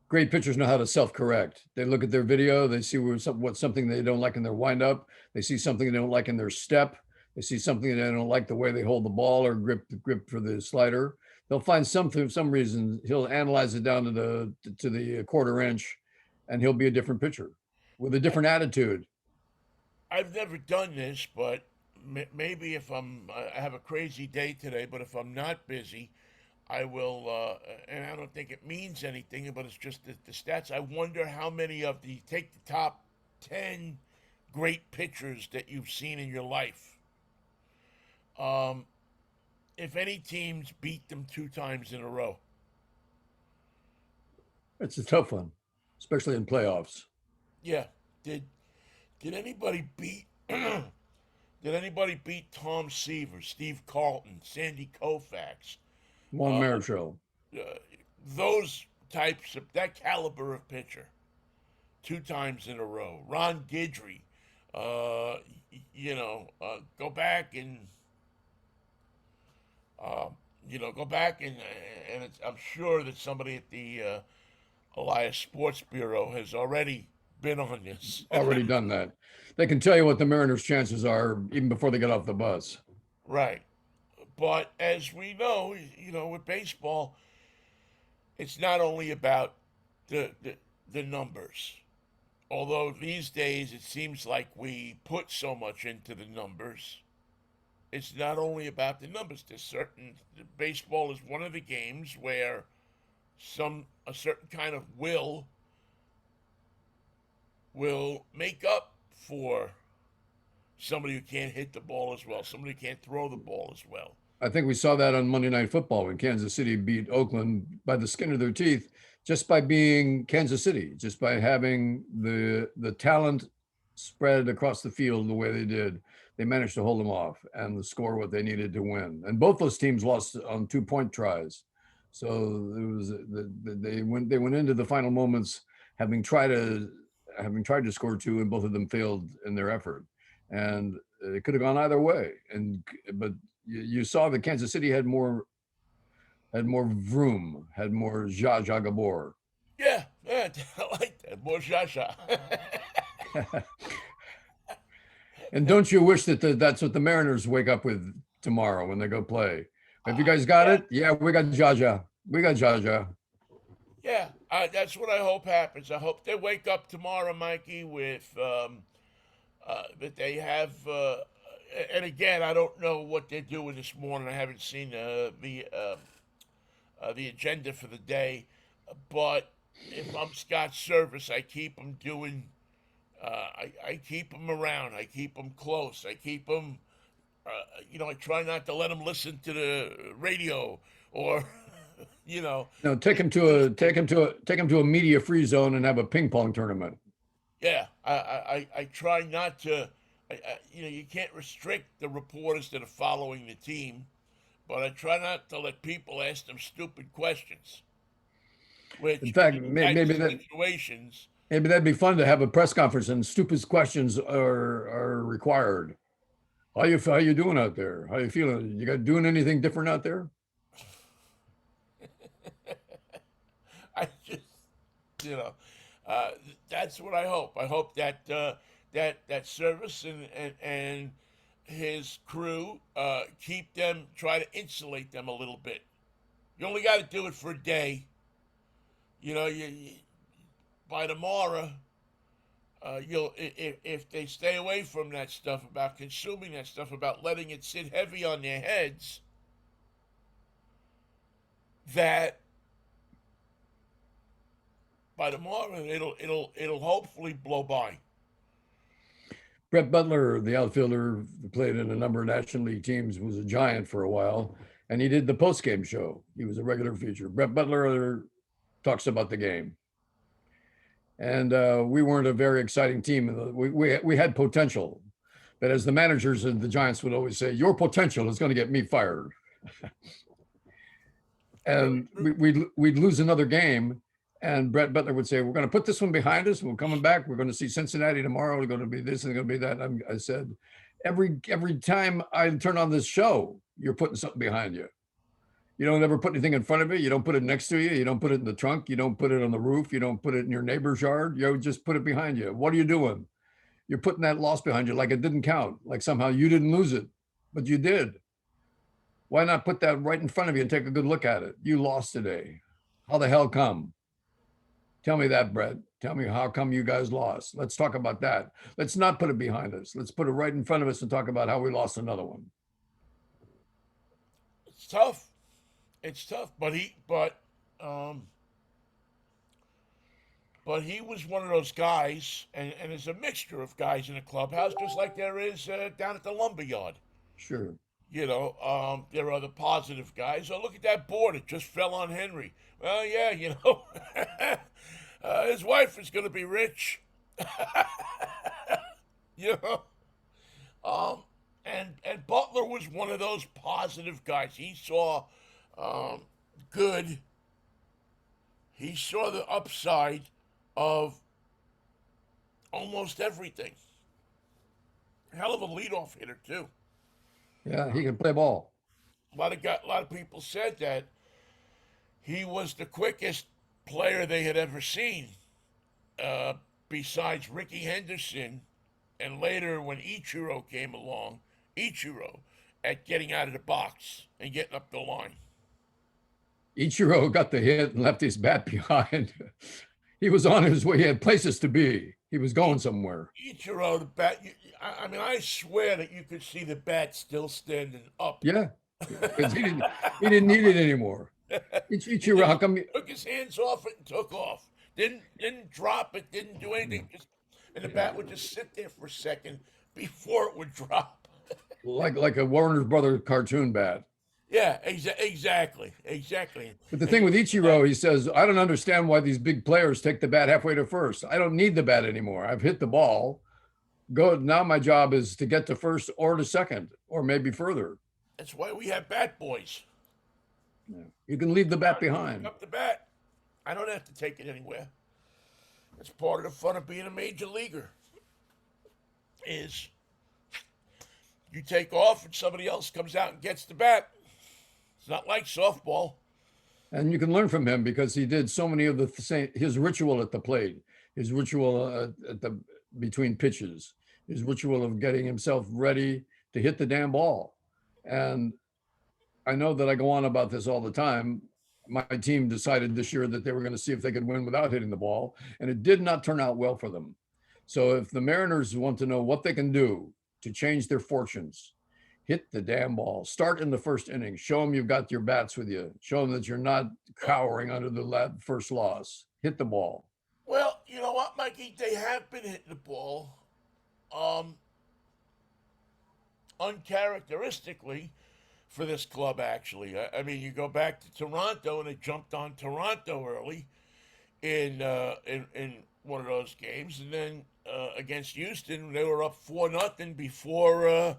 Great pitchers know how to self-correct. They look at their video, they see what something they don't like in their windup, they see something they don't like in their step, they see something they don't like the way they hold the ball or grip for the slider. They'll find something, some reason. He'll analyze it down to the quarter inch, and he'll be a different pitcher with a different attitude. I've never done this, but maybe if I have a crazy day today, but if I'm not busy, I will, and I don't think it means anything, but it's just the stats. I wonder how many of take the top 10 great pitchers that you've seen in your life. Um, if any teams beat them 2 times in a row. It's a tough one, especially in playoffs. Yeah. Did did anybody beat did anybody beat Tom Seaver, Steve Carlton, Sandy Koufax? Juan Uh, Marichal. uh, those types of that caliber of pitcher 2 times in a row. Ron Guidry, go back and uh, go back and I'm sure that somebody at the Elias Sports Bureau has already been on this. Already done that. They can tell you what the Mariners' chances are even before they get off the bus. Right. But as we know, with baseball, it's not only about the numbers. Although these days it seems like we put so much into the numbers, it's not only about the numbers. Baseball is one of the games where a certain kind of will make up for somebody who can't hit the ball as well, somebody who can't throw the ball as well. I think we saw that on Monday Night Football when Kansas City beat Oakland by the skin of their teeth, just by being Kansas City, just by having the talent spread across the field the way they did. They managed to hold them off and score what they needed to win. And both those teams lost on 2-point tries. So it was they went into the final moments having tried to score 2, and both of them failed in their effort. And it could have gone either way. But you saw that Kansas City had more vroom, had more Zsa Gabor. Yeah, I like that. More Shasha. And don't you wish that that's what the Mariners wake up with tomorrow when they go play? Have you guys got Yeah, it? Yeah, we got Jaja. We got Jaja. yeah. That's what I hope happens. I hope they wake up tomorrow, Mikey, with that they have. And again, I don't know what they're doing this morning. I haven't seen the agenda for the day. But if I'm Scott Service, I keep them doing. I keep them around. I keep them close. I keep them. I try not to let them listen to the radio or, you know, No, take him to a media free zone and have a ping pong tournament. yeah. I try not to. You can't restrict the reporters that are following the team, but I try not to let people ask them stupid questions. In Which, fact, in these types maybe of that situations, maybe that'd be fun to have a press conference and stupid questions are required. How you doing out there? How you feeling? You got doing anything different out there? I just, you know, uh, that's what I hope. I hope that that Service and his crew try to insulate them a little bit. You only got to do it for a day. By tomorrow, if they stay away from that stuff about consuming that stuff about letting it sit heavy on their heads, that by tomorrow it'll hopefully blow by. Brett Butler, the outfielder, who played in a number of National League teams, was a Giant for a while, and he did the post-game show. He was a regular feature. Brett Butler talks about the game, and we weren't a very exciting team. We had potential, but as the managers of the Giants would always say, your potential is going to get me fired. Very And true. we'd lose another game, and Brett Butler would say, we're going to put this one behind us. We're coming back. We're going to see Cincinnati tomorrow. We're going to be this and going to be that. I said, every time I turn on this show, you're putting something behind you. You don't ever put anything in front of it. You don't put it next to you. You don't put it in the trunk. You don't put it on the roof. You don't put it in your neighbor's yard. You just put it behind you. What are you doing? You're putting that loss behind you like it didn't count, like somehow you didn't lose it, but you did. Why not put that right in front of you and take a good look at it? You lost today. How the hell come? Tell me that, Brett. Tell me how come you guys lost. Let's talk about that. Let's not put it behind us. Let's put it right in front of us and talk about how we lost another one. It's tough. It's tough, um, but he was one of those guys, and there's a mixture of guys in the clubhouse, just like there is down at the lumberyard. Sure. There are the positive guys. Oh, look at that board. It just fell on Henry. Well, yeah, his wife is going to be rich. you know, and Butler was one of those positive guys. He saw um, good. He saw the upside of almost everything. Hell of a leadoff hitter too. Yeah, he can play ball. A lot of people said that he was the quickest player they had ever seen, uh, besides Ricky Henderson, and later when Ichiro came along, Ichiro at getting out of the box and getting up the line. Ichiro got the hit and left his bat behind. He was on his way. He had places to be. He was going somewhere. Ichiro, the bat. I mean, I swear that you could see the bat still standing up. Yeah, because he didn't need it anymore. Ichiro, how come? Took his hands off it and took off. Didn't drop it. Didn't do anything. And the Yeah, bat would just sit there for a second before it would drop. like a Warner Brother cartoon bat. Yeah, exactly. But the And thing you with see that. Ichiro, he says, I don't understand why these big players take the bat halfway to first. I don't need the bat anymore. I've hit the ball. Go now. My job is to get to first or to second or maybe further. That's why we have bat boys. Yeah. You can leave the bat Pick behind. up the bat. I don't have to take it anywhere. That's part of the fun of being a major leaguer. Is you take off and somebody else comes out and gets the bat. It's not like softball. And you can learn from him because he did so many of the same, his ritual at the plate, his ritual at the between pitches, his ritual of getting himself ready to hit the damn ball. And I know that I go on about this all the time. My team decided this year that they were going to see if they could win without hitting the ball, and it did not turn out well for them. So if the Mariners want to know what they can do to change their fortunes, hit the damn ball. Start in the first inning. Show them you've got your bats with you. Show them that you're not cowering under the first loss. Hit the ball. Well, you know what, Mikey? They have been hitting the ball um, uncharacteristically for this club, actually. I mean, you go back to Toronto, and they jumped on Toronto early in one of those games, and then against Houston, they were up 4-0 before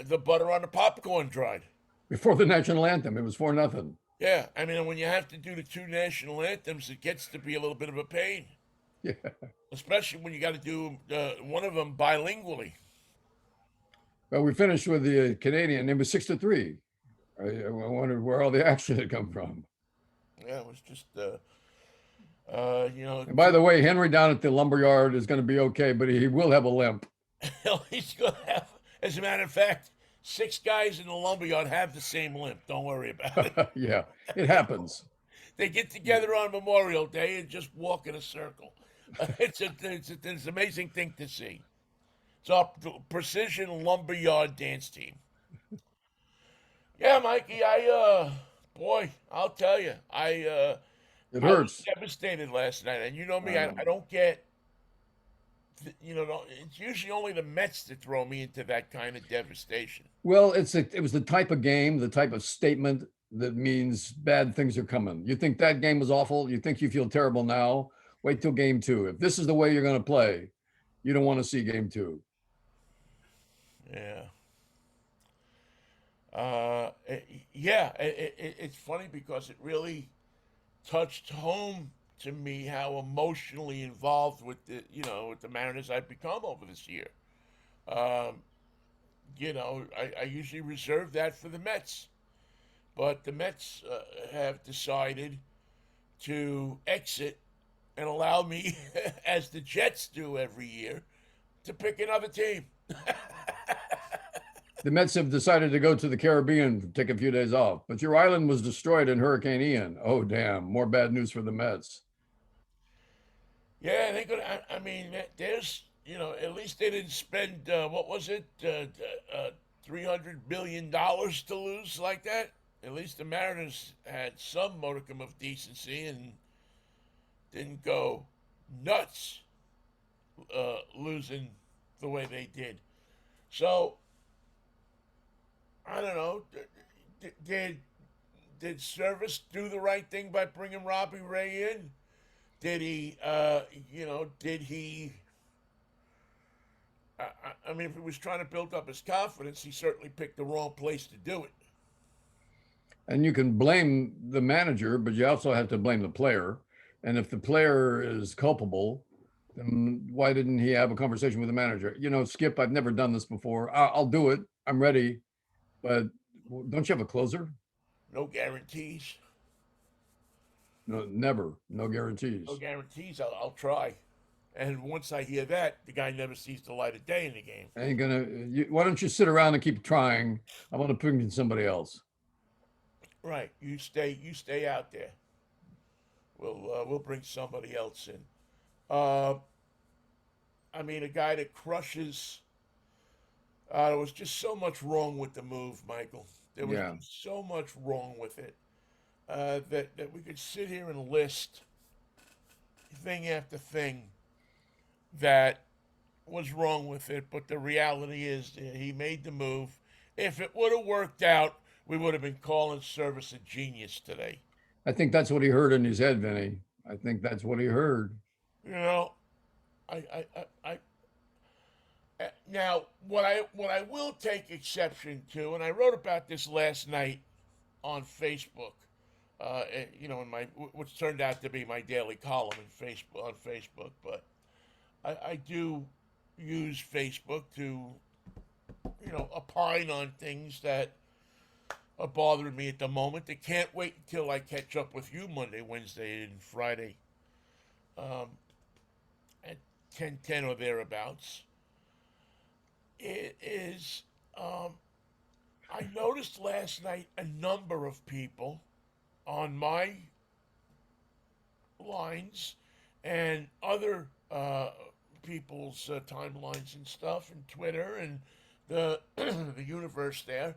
the butter on the popcorn dried. Before the national anthem, it was 4-0. Yeah, I mean, when you have to do the two national anthems, it gets to be a little bit of a pain, Yeah. especially when you got to do one of them bilingually. Well, we finished with the Canadian. It was 6-3. I wondered where all the action had come from. Yeah, it was just, And by the way, Henry down at the lumberyard is going to be okay, but he will have a limp. he's going to have, as a matter of fact, 6 guys in the lumberyard have the same limp. Don't worry about it. Yeah, it happens. They get together on Memorial Day and just walk in a circle. It's an amazing thing to see. It's our precision lumberyard dance team. Yeah, Mikey, boy, I'll tell you, It I was hurts. devastated last night, and you know me, I I know. don't get, it's usually only the Mets that throw me into that kind of devastation. Well, it was the type of game, the type of statement that means bad things are coming. You think that game was awful? You think you feel terrible now? Wait till game 2. If this is the way you're going to play, you don't want to see game 2. Yeah. Yeah, it's funny because it really touched home to me how emotionally involved with the Mariners I've become over this year. Um, I usually reserve that for the Mets, but the Mets have decided to exit and allow me, as the Jets do every year, to pick another team. The Mets have decided to go to the Caribbean, take a few days off, but your island was destroyed in Hurricane Ian. Oh, damn. More bad news for the Mets. Yeah, they could. I mean, there's, at least they didn't spend what was it, $300 million to lose like that. At least the Mariners had some modicum of decency and didn't go nuts losing the way they did. So I don't know. Did Service do the right thing by bringing Robbie Ray in? Did he? Did he? I mean, if he was trying to build up his confidence, he certainly picked the wrong place to do it. And you can blame the manager, but you also have to blame the player. And if the player is culpable, then why didn't he have a conversation with the manager? Skip, I've never done this before. I'll do it. I'm ready. But don't you have a closer? No guarantees. No, never. No guarantees. No guarantees. I'll try. And once I hear that, the guy never sees the light of day in the game. Why don't you sit around and keep trying? I want to bring in somebody else. Right. You stay out there. We'll bring somebody else in. I mean, a guy that crushes. There was just so much wrong with the move, Michael. There was just so much wrong with it that we could sit here and list thing after thing that was wrong with it. But the reality is, he made the move. If it would have worked out, we would have been calling Service a genius today. I think that's what he heard in his head, Vinny. I think that's what he heard. I now what I will take exception to, and I wrote about this last night on Facebook. In my which turned out to be my daily column on Facebook, but I do use Facebook to opine on things that are bothering me at the moment. They can't wait until I catch up with you Monday, Wednesday, and Friday at 10:10 or thereabouts. It is. I noticed last night a number of people on my lines and other people's timelines and stuff, and Twitter and the the universe there,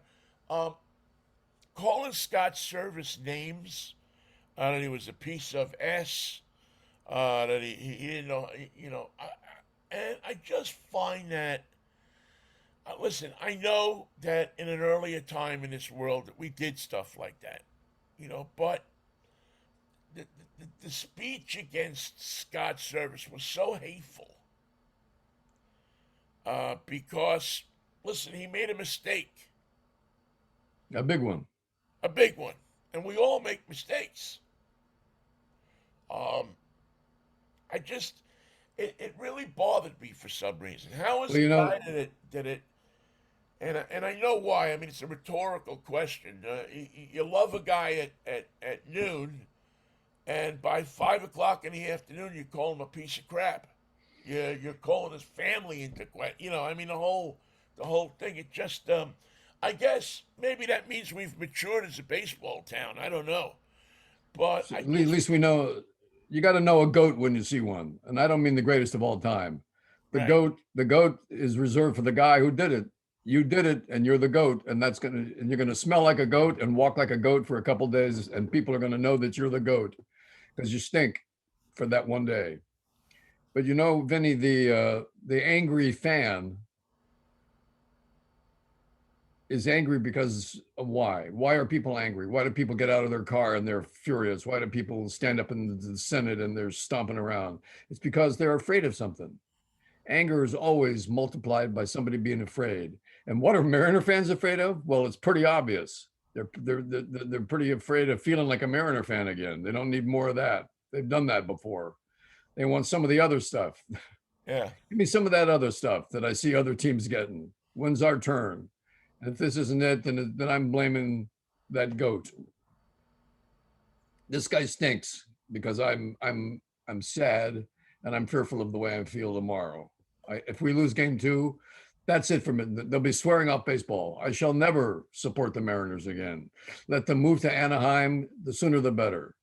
calling Scott Service names. That he was a piece of S. That he didn't know. And I just find that. Listen, I know that in an earlier time in this world that we did stuff like that, but the speech against Scott Service was so hateful because, listen, he made a mistake. A big one. A big one. And we all make mistakes. It really bothered me for some reason. How is the guy that it and I know why. I mean, it's a rhetorical question. You love a guy at noon, and by 5 o'clock in the afternoon, you call him a piece of crap. You're calling his family into question. I mean, the whole thing. It just, I guess maybe that means we've matured as a baseball town. I don't know, but So at least we know. You got to know a goat when you see one, and I don't mean the greatest of all time. The goat is reserved for the guy who did it. You did it, and you're the goat, and you're gonna smell like a goat and walk like a goat for a couple days, and people are gonna know that you're the goat because you stink for that one day. But Vinny, the angry fan is angry because of why? Why are people angry? Why do people get out of their car and they're furious? Why do people stand up in the Senate and they're stomping around? It's because they're afraid of something. Anger is always multiplied by somebody being afraid. And what are Mariner fans afraid of? Well, it's pretty obvious. They're pretty afraid of feeling like a Mariner fan again. They don't need more of that. They've done that before. They want some of the other stuff. Yeah. Give me some of that other stuff that I see other teams getting. When's our turn? And if this isn't it, then I'm blaming that goat. This guy stinks because I'm sad and I'm fearful of the way I feel tomorrow. If we lose game two, that's it for me. They'll be swearing off baseball. I shall never support the Mariners again. Let them move to Anaheim. The sooner the better.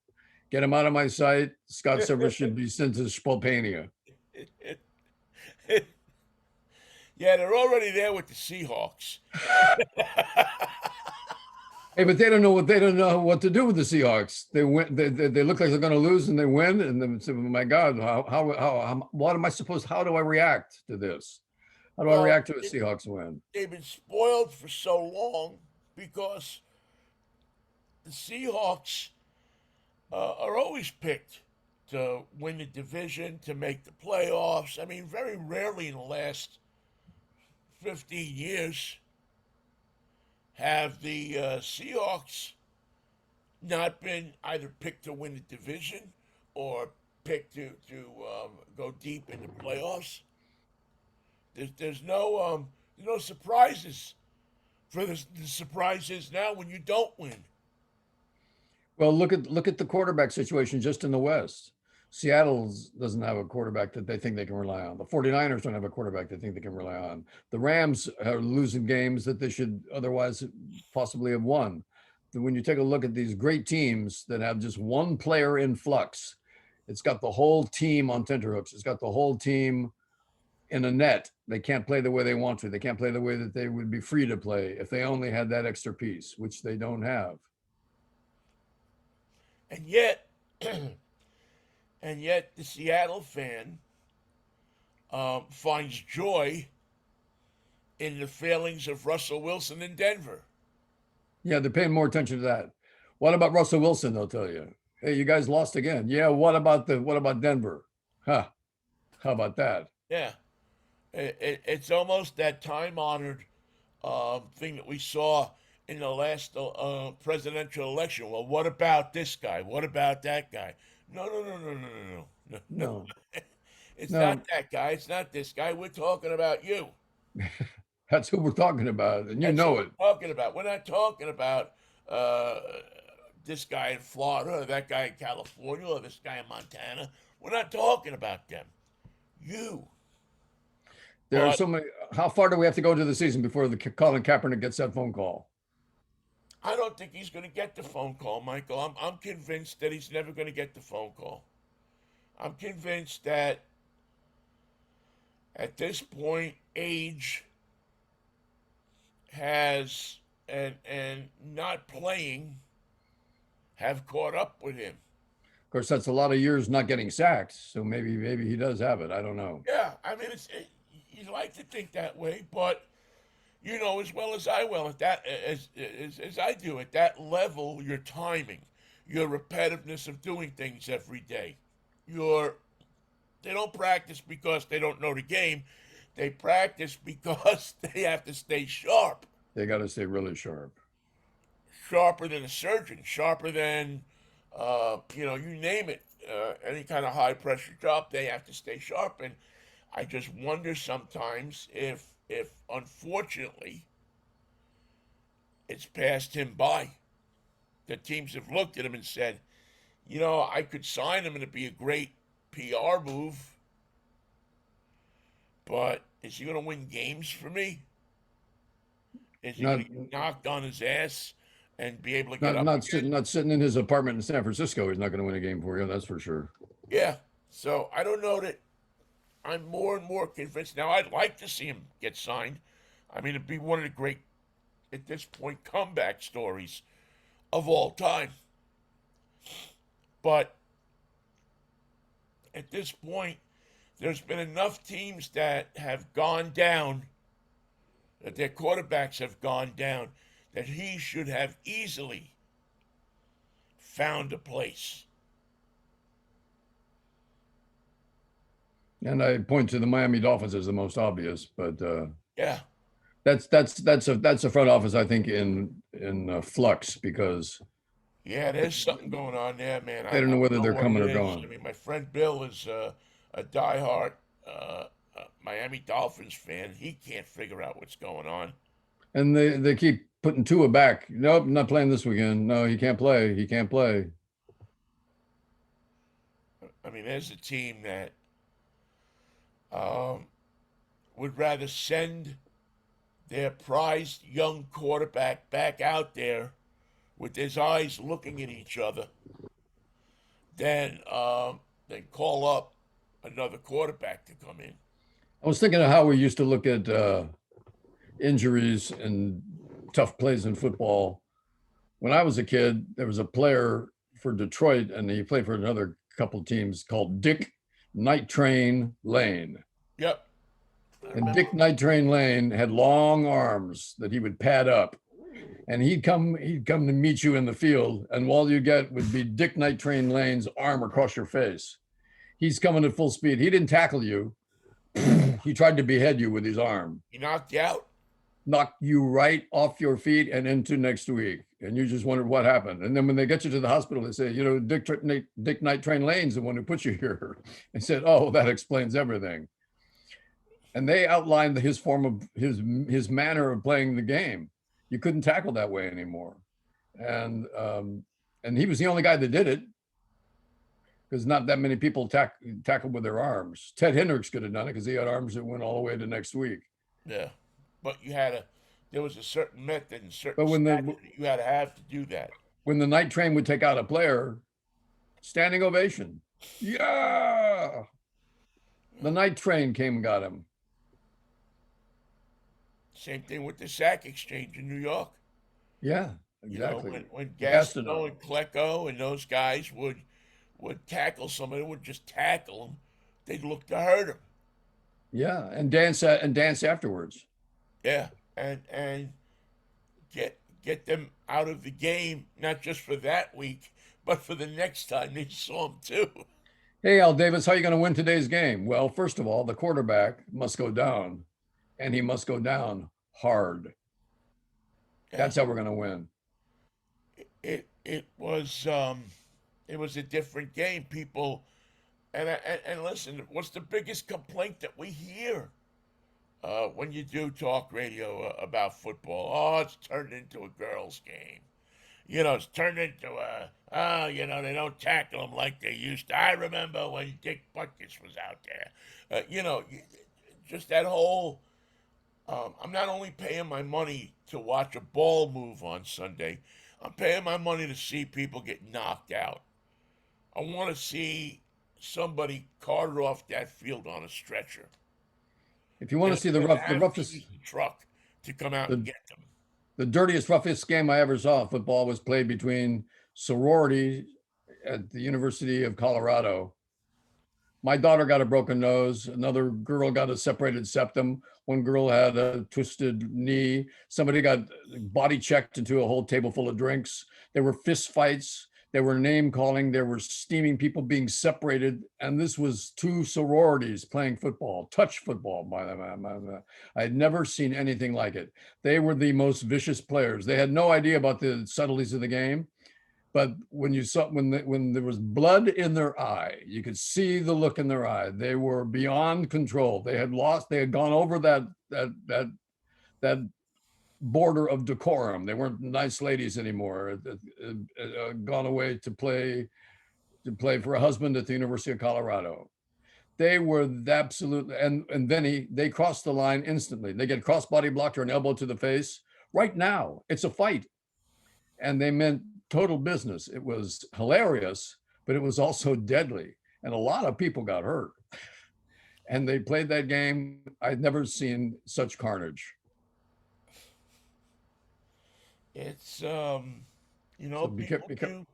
Get him out of my sight. Scott Severs should be sent to Spolpania. Yeah, they're already there with the Seahawks. Hey, but they don't know what to do with the Seahawks. They win. They look like they're going to lose, and they win. And then, oh my God, what am I supposed? How do I react to this? How do I Well, react to a Seahawks win? they've been spoiled for so long because the Seahawks are always picked to win the division, to make the playoffs. I mean, very rarely in the last 15 years have the Seahawks not been either picked to win the division or picked to go deep in the playoffs. There's no surprises. For the surprise is now when you don't win. Well, look at the quarterback situation just in the West. Seattle doesn't have a quarterback that they think they can rely on. The 49ers don't have a quarterback they think they can rely on. The Rams are losing games that they should otherwise possibly have won. When you take a look at these great teams that have just one player in flux, it's got the whole team on tenterhooks. It's got the whole team in a net. They can't play the way they want to. They can't play the way that they would be free to play if they only had that extra piece, which they don't have. And yet, and yet, the Seattle fan finds joy in the failings of Russell Wilson in Denver. Yeah, they're paying more attention to that. What about Russell Wilson? They'll tell you, hey, you guys lost again. Yeah, what about Denver? Huh? How about that? Yeah, it's almost that time-honored thing that we saw in the last presidential election. Well, what about this guy? What about that guy? No, no, no, no, no, no, no, no. No, It's not no, that guy. It's not this guy. We're talking about you. that's who we're talking about, and you That's who know we're it. talking about. We're not talking about uh, this guy in Florida or that guy in California or this guy in Montana. We're not talking about them. You. There are But so many. How far do we have to go into the season before the Colin Kaepernick gets that phone call? I don't think he's going to get the phone call, Michael. I'm convinced that he's never going to get the phone call. I'm convinced that at this point, age has and not playing have caught up with him. Of course, that's a lot of years not getting sacked, so maybe he does have it. I don't know. Yeah, I mean, you like to think that way, but you know as well as I will at that as I do at that level, your timing, your repetitiveness of doing things every day, your they don't practice because they don't know the game. They practice because they have to stay sharp, They got to stay really sharp. sharper than a surgeon, sharper than you name it. Any kind of high pressure job, they have to stay sharp. And I just wonder sometimes if unfortunately it's passed him by. The teams have looked at him and said, I could sign him and it'd be a great PR move, but is he going to win games for me? Is he Not going to get knocked on his ass and be able to get not up not again? sitting not sitting in his apartment in San Francisco. He's not going to win a game for you. That's for sure. Yeah. So I don't know that I'm more and more convinced. Now, I'd like to see him get signed. I mean, it'd be one of the great, at this point, comeback stories of all time. But at this point, there's been enough teams that have gone down, that their quarterbacks have gone down, that he should have easily found a place. And I point to the Miami Dolphins as the most obvious, but Yeah. that's a front office I think in flux because Yeah, there's something going on there, man. they don't I know don't whether know they're what it coming or is. I going. mean, my friend Bill is a diehard Miami Dolphins fan. He can't figure out what's going on. And they keep putting Tua back. Nope, not playing this weekend. No, he can't play. He can't play. I mean, there's a team that um, would rather send their prized young quarterback back out there with his eyes looking at each other than call up another quarterback to come in. I was thinking of how we used to look at injuries and tough plays in football. When I was a kid, there was a player for Detroit, and he played for another couple teams called Dick Night Train Lane. Yep, I And remember. Dick Night Train Lane had long arms that he would pad up. And he'd come to meet you in the field, and all you get would be Dick Night Train Lane's arm across your face. He's coming at full speed. He didn't tackle you. He tried to behead you with his arm, He knocked you out. knock you right off your feet and into next week. And you just wondered what happened. And then when they get you to the hospital, they say, Dick Night Train Lane's the one who put you here. They said, oh, that explains everything. And they outlined his form of his manner of playing the game. You couldn't tackle that way anymore. And he was the only guy that did it because not that many people tackle with their arms. Ted Hendricks could have done it because he had arms that went all the way to next week. Yeah, but there was a certain method and certain But when stature the that you had to have to do that. when the night train would take out a player, standing ovation. Yeah. The night train came and got him. Same thing with the sack exchange in New York. Yeah, You know, exactly. when Gastineau. Gastineau and Klecko and those guys would tackle somebody, would just tackle them. They'd look to hurt him. Yeah, and dance afterwards. Yeah, and get them out of the game, not just for that week, but for the next time they saw him too. Hey, Al Davis, how are you going to win today's game? Well, first of all, the quarterback must go down, and he must go down hard. Yeah, That's how we're going to win. it was a different game. People and listen, what's the biggest complaint that we hear when you do talk radio about football? Oh, it's turned into a girls' game. You know, it's turned into they don't tackle them like they used to. I remember when Dick Butkus was out there. Just that whole. I'm not only paying my money to watch a ball move on Sunday, I'm paying my money to see people get knocked out. I want to see somebody carted off that field on a stretcher. If you want to see the And rough, the have to roughest, use the truck to come out and the, get them. the dirtiest, roughest game I ever saw of football was played between sorority at the University of Colorado. My daughter got a broken nose. Another girl got a separated septum. One girl had a twisted knee. Somebody got body checked into a whole table full of drinks. There were fist fights. There were name calling. There were steaming people being separated. And this was two sororities playing football, touch football. By the way, I had never seen anything like it. They were the most vicious players. They had no idea about the subtleties of the game. But when you saw when there was blood in their eye, you could see the look in their eye. They were beyond control. They had lost. They had gone over that border of decorum. They weren't nice ladies anymore. Gone away to play for a husband at the University of Colorado. They were the absolute and Vinnie. They crossed the line instantly. They get crossbody blocked or an elbow to the face. Right now, it's a fight, and they meant total business. It was hilarious, but it was also deadly. And a lot of people got hurt. And they played that game. I'd never seen such carnage. It's So people do.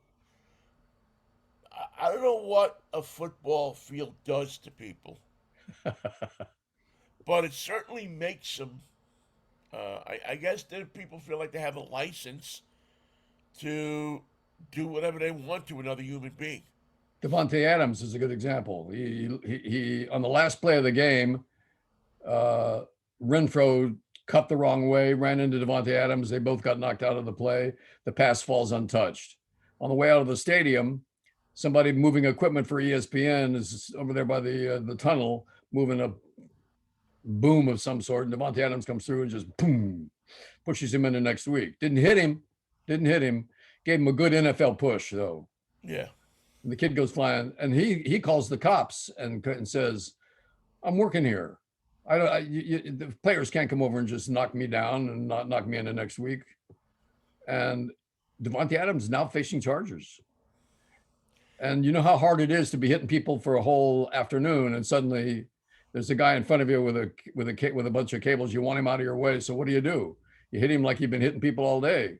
I don't know what a football field does to people, but it certainly makes them. I guess that people feel like they have a license to do whatever they want to another human being. Devontae Adams is a good example. He on the last play of the game, uh, Renfro cut the wrong way, ran into Devontae Adams. They both got knocked out of the play. The pass falls untouched. On the way out of the stadium, somebody moving equipment for ESPN is over there by the tunnel, moving a boom of some sort, and Devontae Adams comes through and just boom. pushes him into next week. Didn't hit him. Didn't hit him. Gave him a good NFL push though. Yeah. And the kid goes flying, and he calls the cops and says, "I'm working here. I don't. The players can't come over and just knock me down and not knock me into next week." And Devontae Adams is now facing charges. And you know how hard it is to be hitting people for a whole afternoon, and suddenly there's a guy in front of you with a bunch of cables. You want him out of your way, so what do? You hit him like you've been hitting people all day,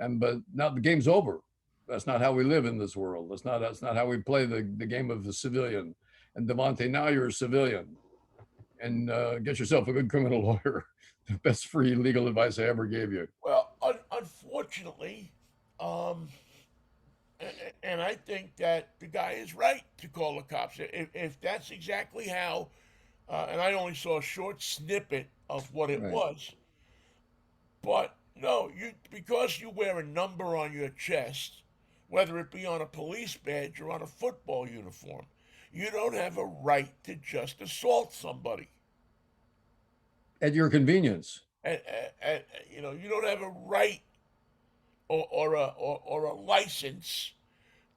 but now the game's over. That's not how we live in this world. That's not how we play the game of the civilian. And Devontae, now you're a civilian, and get yourself a good criminal lawyer. The best free legal advice I ever gave you. Well, unfortunately, um, and I think that the guy is right to call the cops. If that's exactly how, and I only saw a short snippet of what it Right. was, but no, because you wear a number on your chest, whether it be on a police badge or on a football uniform, you don't have a right to just assault somebody. At your convenience. And you don't have a right or a license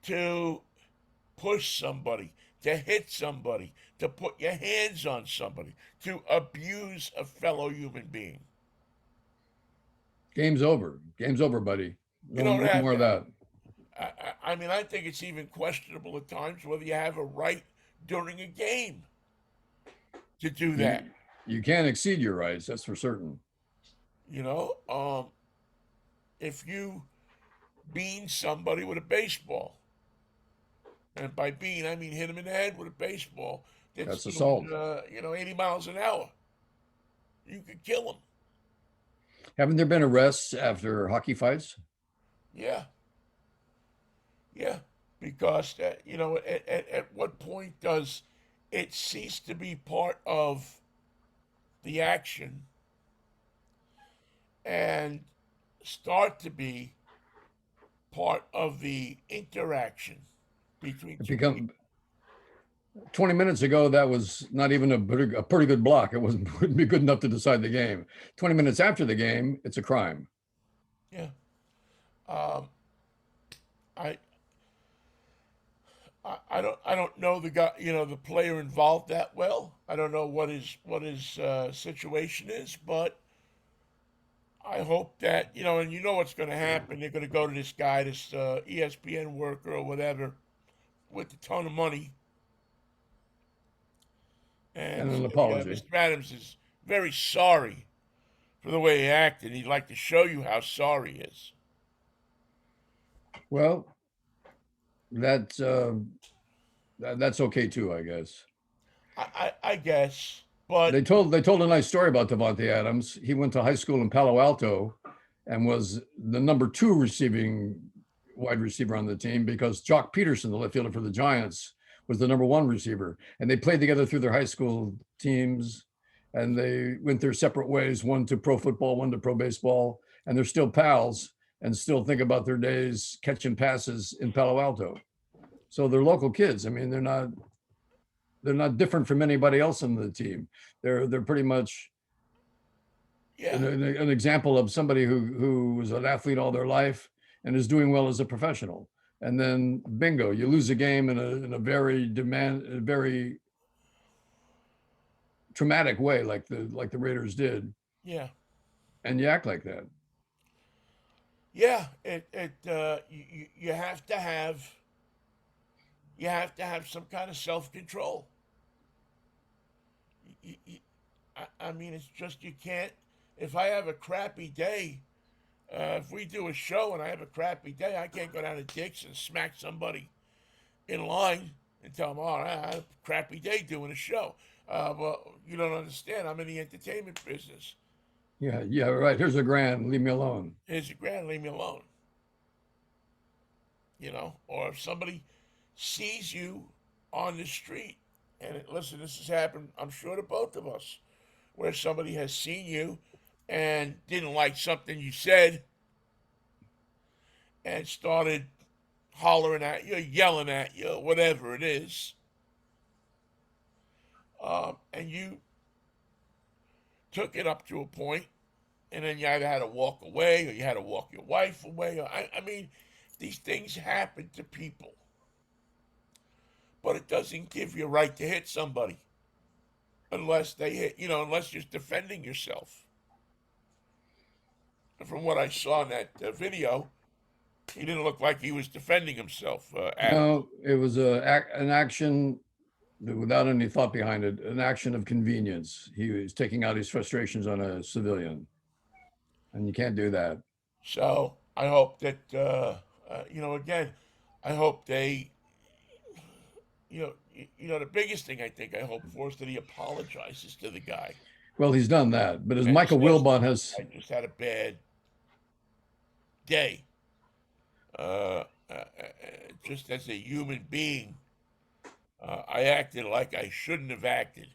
to push somebody, to hit somebody, to put your hands on somebody, to abuse a fellow human being. Game's over. Game's over, buddy. You No, don't no have more of that. that. I mean, I think it's even questionable at times whether you have a right during a game to do You that. you can't exceed your rights. That's for certain. You know, if you bean somebody with a baseball, and by bean I mean hit him in the head with a baseball that's That's assault. 80 miles an hour, you could kill him. Haven't there been arrests after hockey fights? Yeah, yeah, because at what point does it cease to be part of the action and start to be part of the interaction between It two people? become 20 minutes ago, that was not even a pretty good block. It wouldn't be good enough to decide the game. 20 minutes after the game, it's a crime. Yeah. Um, I, I don't know the guy, the player involved that well. I don't know what his situation is, but I hope that and you know what's going to happen. They're going to go to this guy, this ESPN worker or whatever, with a ton of money, and And an say, apology. Mr. Adams is very sorry for the way he acted. He'd like to show you how sorry he is. Well, that's that's okay too, I guess. I guess, but They told a nice story about Devontae Adams. He went to high school in Palo Alto and was the number two receiving wide receiver on the team because Jock Peterson, the left fielder for the Giants, was the number one receiver. And they played together through their high school teams, and they went their separate ways, one to pro football, one to pro baseball, and they're still pals and still think about their days catching passes in Palo Alto. So they're local kids. I mean, they're not different from anybody else on the team. They're pretty much yeah, an example of somebody who was an athlete all their life and is doing well as a professional. And then bingo, you lose a game in a very traumatic way, like the Raiders did, yeah, and you act like that. yeah. You have to have some kind of self control. I mean, it's just you can't. If I have a crappy day, if we do a show and I have a crappy day, I can't go down to Dick's and smack somebody in line and tell them, "Oh, I had a crappy day doing a show." Well, you don't understand. I'm in the entertainment business. Yeah, yeah, right. Here's a grand. Leave me alone. Here's your grand. Leave me alone. Or if somebody sees you on the street, and listen, this has happened, I'm sure, to both of us, where somebody has seen you and didn't like something you said and started hollering at you, yelling at you, whatever it is, and you took it up to a point and then you either had to walk away or you had to walk your wife away. I mean, these things happen to people, but it doesn't give you a right to hit somebody unless they hit, unless you're defending yourself. And from what I saw in that video, he didn't look like he was defending himself, Adam. No, it was an action without any thought behind it, an action of convenience. He was taking out his frustrations on a civilian, and you can't do that. So I hope that, again, I hope they, the biggest thing I hope for is that he apologizes to the guy Well, he's done that, but as and Michael says, Wilbon has, I just had a bad day. Uh, uh, uh, just as a human being, I acted like I shouldn't have acted.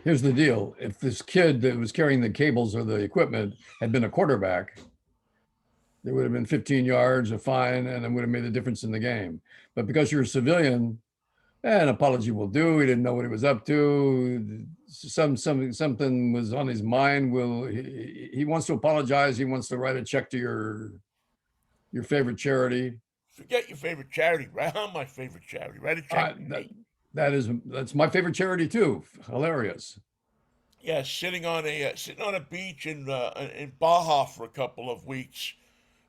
here's the deal: if this kid that was carrying the cables or the equipment had been a quarterback, there would have been 15 yards, a fine, and it would have made a difference in the game. But because you're a civilian, an apology will do. He didn't know what he was up to. Something was on his mind. He wants to apologize. He wants to write a check to your favorite charity. Forget your favorite charity. Right on my favorite charity. Write a check to me. That's my favorite charity too. Hilarious. Yeah, sitting on a beach in Baja for a couple of weeks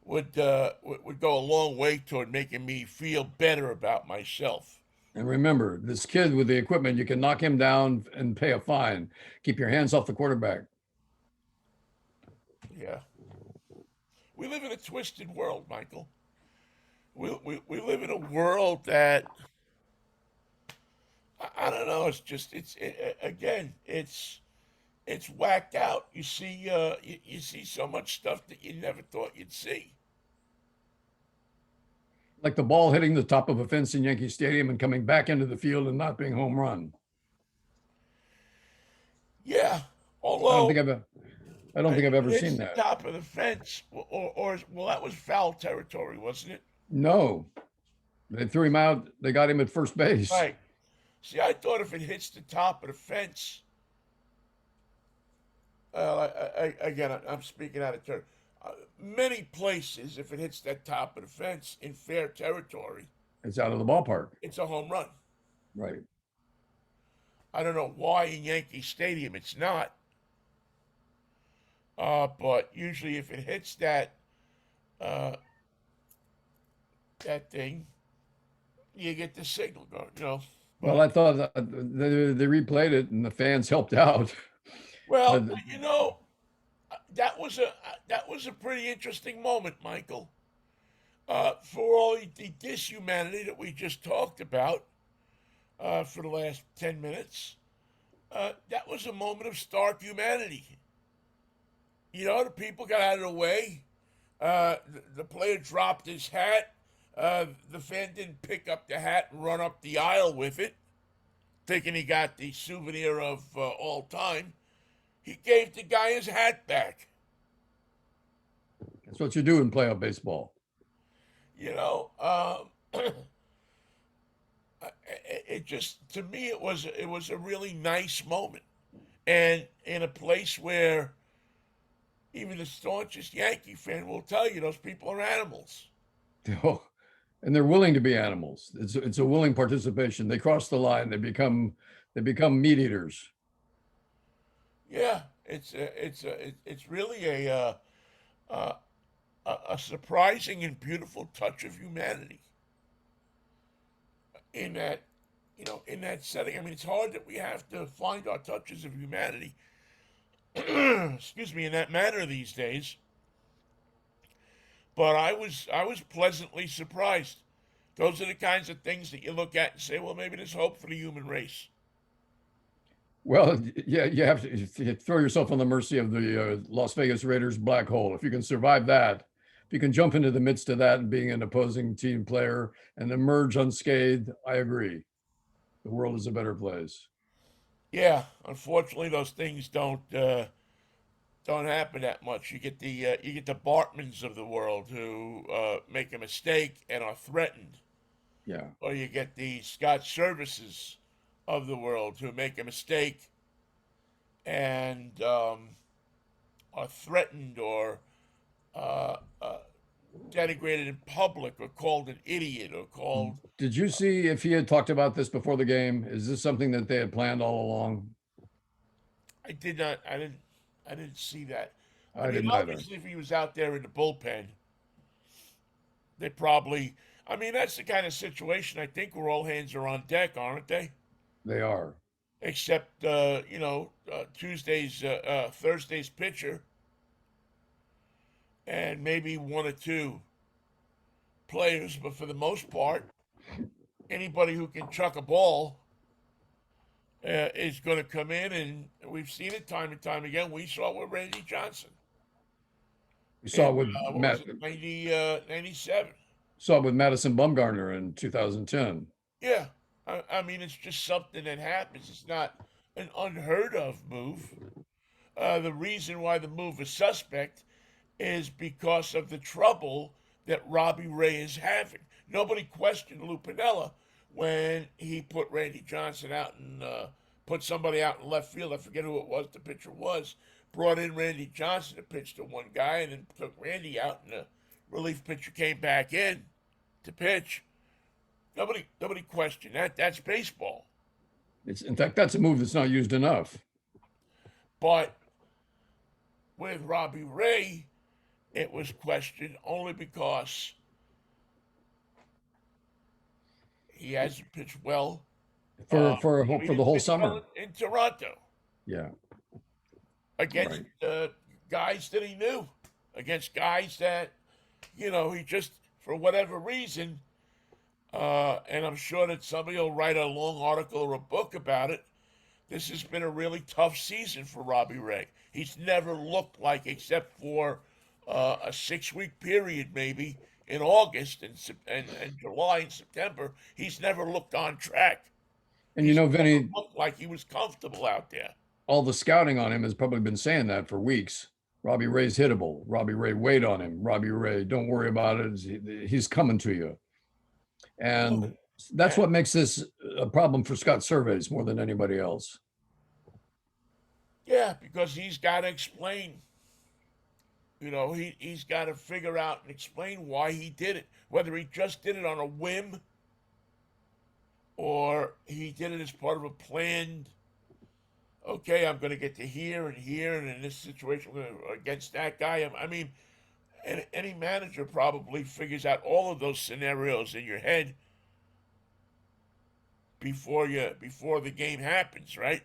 would go a long way toward making me feel better about myself. And remember, this kid with the equipment, you can knock him down and pay a fine. Keep your hands off the quarterback. Yeah, we live in a twisted world, Michael. We live in a world that I don't know. It's just again it's whacked out. You see so much stuff that you never thought you'd see. Like the ball hitting the top of a fence in Yankee Stadium and coming back into the field and not being home run. Yeah, I don't although think I've I don't think I've ever it's seen the that. top of the fence, or well, that was foul territory, wasn't it? No, they threw him out. They got him at first base. Right. See, I thought if it hits the top of the fence, again, I'm speaking out of turn. Many places, if it hits that top of the fence in fair territory, It's out of the ballpark. it's a home run. Right. I don't know why in Yankee Stadium it's not, but usually if it hits uh, that thing, you get the signal going. Well, But I thought they replayed it and the fans helped out. well, But that was a pretty interesting moment, Michael. For all the dishumanity that we just talked about for the last 10 minutes, that was a moment of stark humanity. The people got out of the way. The player dropped his hat. The fan didn't pick up the hat and run up the aisle with it, thinking he got the souvenir of all time. He gave the guy his hat back. that's what you do in playoff baseball. You know, it just to me it was a really nice moment, and in a place where even the staunchest Yankee fan will tell you those people are animals. Oh, and they're willing to be animals. It's a willing participation. They cross the line. They become meat eaters. Yeah, it's really a a surprising and beautiful touch of humanity in that in that setting. I mean, it's hard that we have to find our touches of humanity, excuse me, in that manner these days. But I was pleasantly surprised. Those are the kinds of things that you look at and say, well, maybe there's hope for the human race. Well, yeah, you have to throw yourself on the mercy of the Las Vegas Raiders black hole. If you can survive that, if you can jump into the midst of that and being an opposing team player and emerge unscathed, I agree. The world is a better place. Yeah, unfortunately, those things don't happen that much. You get the Bartmans of the world who make a mistake and are threatened, Yeah. or you get the Scott Services of the world who make a mistake and are threatened or denigrated in public or called an idiot or called. Did you see if he had talked about this before the game? Is this something that they had planned all along? I did not. I didn't see that. I I mean, didn't either. obviously, if he was out there in the bullpen, they probably. I mean, that's the kind of situation I think where all hands are on deck, aren't they? They are. Except, Thursday's pitcher, and maybe one or two players. But for the most part, anybody who can chuck a ball is going to come in, and we've seen it time and time again. We saw it with Randy Johnson We saw in it with what was it, 97. saw it with Madison Bumgarner in 2010. Yeah, I mean it's just something that happens. It's not an unheard of move. The reason why the move is suspect is because of the trouble that Robbie Ray is having. Nobody questioned Lou Piniella when he put Randy Johnson out and put somebody out in left field. I forget who it was, the pitcher was. Brought in Randy Johnson to pitch to one guy and then took Randy out, and the relief pitcher came back in to pitch. Nobody questioned that. That's baseball. It's in fact that's a move that's not used enough. But with Robbie Ray, it was questioned only because he hasn't pitched well. For the whole summer. Well in Toronto Yeah, against right. guys that he knew, against guys that he just for whatever reason. And I'm sure that somebody will write a long article or a book about it. This has been a really tough season for Robbie Ray. He's never looked like, except for a 6-week period maybe in August and July and September, he's never looked on track. And He's never Vinny, looked like he was comfortable out there. all the scouting on him has probably been saying that for weeks. Robbie Ray's hittable. Robbie Ray, wait on him. Robbie Ray, don't worry about it. He's coming to you. And that's what makes this a problem for Scott Surveys more than anybody else. Yeah, because he's got to explain. He's got to figure out and explain why he did it. Whether he just did it on a whim or he did it as part of a planned, okay, I'm going to get to here and here, and in this situation, against that guy. I mean, any manager probably figures out all of those scenarios in your head before the game happens, right?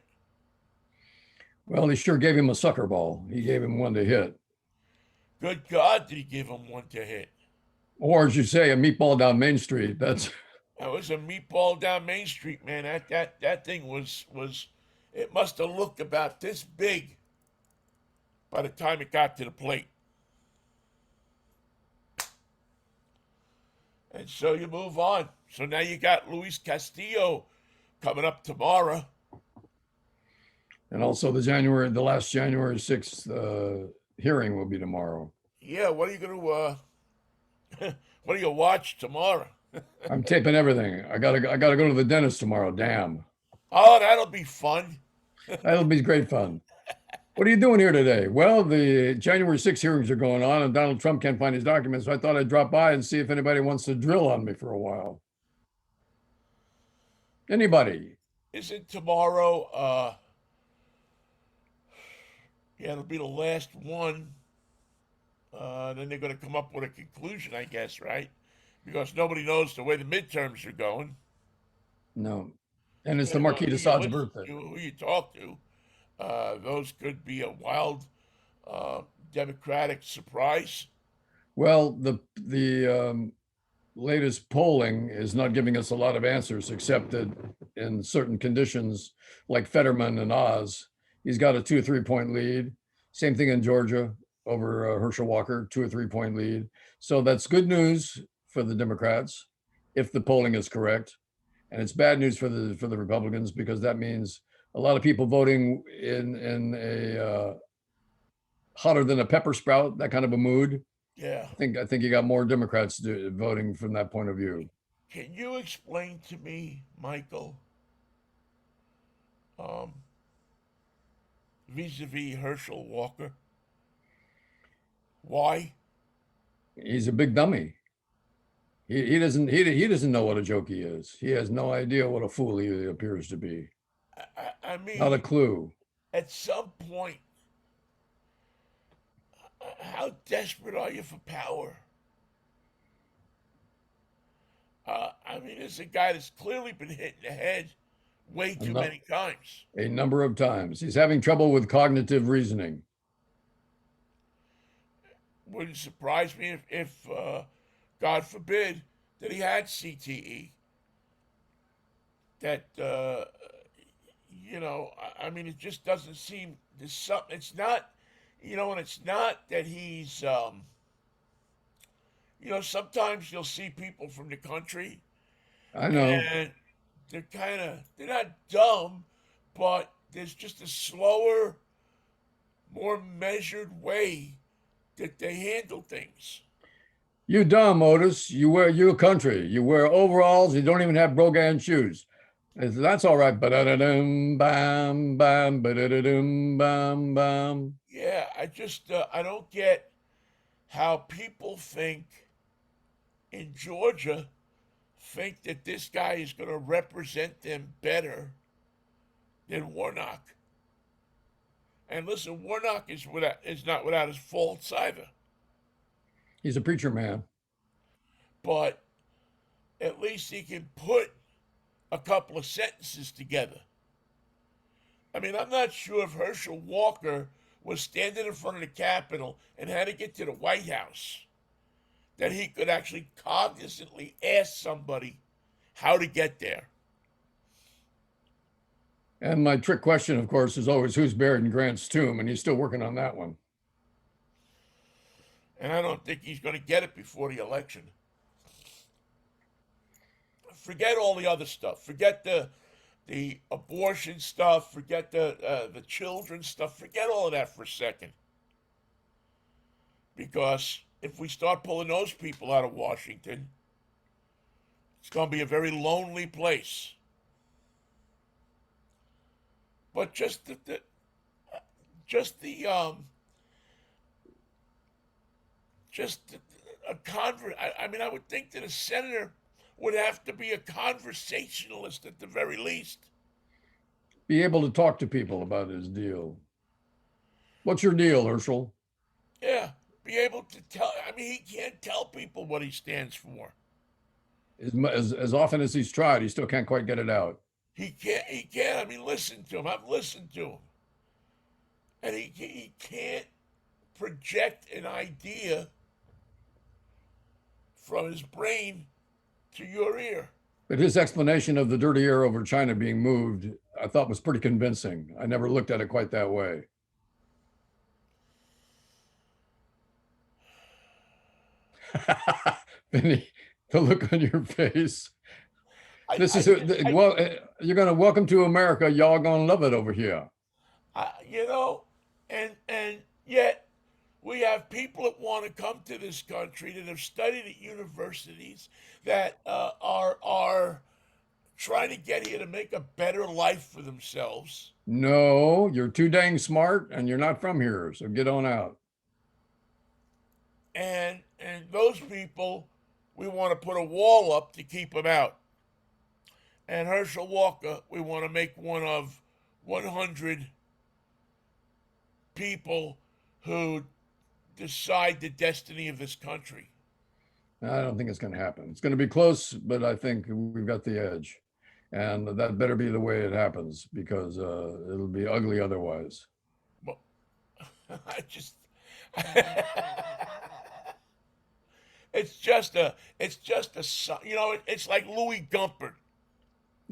Well, he sure gave him a sucker ball. He gave him one to hit. Good God, did he give him one to hit? Or as you say, a meatball down Main Street. That was a meatball down Main Street, man. That thing was it must have looked about this big by the time it got to the plate. And so you move on. So now you got Luis Castillo coming up tomorrow. And also the last January 6th hearing will be tomorrow. Yeah, what are you going to what do you watch tomorrow? I'm taping everything. I gotta go to the dentist tomorrow. Damn. Oh, that'll be fun. That'll be great fun. What are you doing here today? Well, the January 6th hearings are going on, and Donald Trump can't find his documents. So I thought I'd drop by and see if anybody wants to drill on me for a while. Anybody? Isn't tomorrow? Yeah, it'll be the last one. Then they're going to come up with a conclusion, I guess, right? Because nobody knows the way the midterms are going. No. And it's the Marquis de Sade's birthday. Who you talk to. Those could be a wild Democratic surprise. Well, the latest polling is not giving us a lot of answers, except that in certain conditions, like Fetterman and Oz, he's got a 2 or 3 point lead. Same thing in Georgia over Herschel Walker, 2 or 3 point lead. So that's good news for the Democrats if the polling is correct, and it's bad news for the Republicans, because that means a lot of people voting in a hotter than a pepper sprout, that kind of a mood. Yeah. I think you got more Democrats voting from that point of view. Can you explain to me, Michael, vis-a-vis Herschel Walker, Why? He's a big dummy. He doesn't know what a jokey is. He has no idea what a fool he appears to be. I Not a mean, clue. at some point, how desperate are you for power? I mean, it's a guy that's clearly been hit in the head way A, too nu- many times. a number of times. He's having trouble with cognitive reasoning. Wouldn't surprise me if God forbid, that he had CTE. That I mean, it just doesn't seem there's something. It's not, and it's not that he's, sometimes you'll see people from the country I know. and they're not dumb, but there's just a slower, more measured way that they handle things. You dumb, Otis. You country. You wear overalls. You don't even have Brogan shoes. That's all right. Ba-da-da-dum, bam, bam, ba-da-da-dum, bam, bam. Yeah, I don't get how people in Georgia think that this guy is going to represent them better than Warnock. And listen, Warnock is not without his faults either, He's a preacher man. but at least he can put a couple of sentences together. I mean, I'm not sure if Herschel Walker was standing in front of the Capitol and had to get to the White House that he could actually cognizantly ask somebody how to get there. And my trick question, of course, is always who's buried in Grant's tomb, and he's still working on that one. And I don't think he's going to get it before the election. Forget all the other stuff. Forget the abortion stuff. Forget the children stuff. Forget all of that for a second. Because if we start pulling those people out of Washington, it's going to be a very lonely place. But just the just the, a convert. I mean, I would think that a senator would have to be a conversationalist at the very least. Be able to talk to people about his deal. What's your deal, Herschel? Yeah, be able to tell. I mean, he can't tell people what he stands for. As often as he's tried, he still can't quite get it out. He can't. He can't. I mean, listen to him. I've listened to him, and he can't project an idea from his brain to your ear. But his explanation of the dirty air over China being moved, I thought was pretty convincing. I never looked at it quite that way. Vinny, the look on your face. I, This I, is well, you're going to welcome to America. Y'all going to love it over here. you know, and yet we have people that want to come to this country that have studied at universities that are trying to get here to make a better life for themselves. No, you're too dang smart and you're not from here. So get on out. And those people, we want to put a wall up to keep them out. And Herschel Walker, we want to make one of 100 people who decide the destiny of this country. I don't think it's going to happen. It's going to be close, but I think we've got the edge. And that better be the way it happens because it'll be ugly otherwise. Well, I just, it's just a, it's like Louis Gumpert.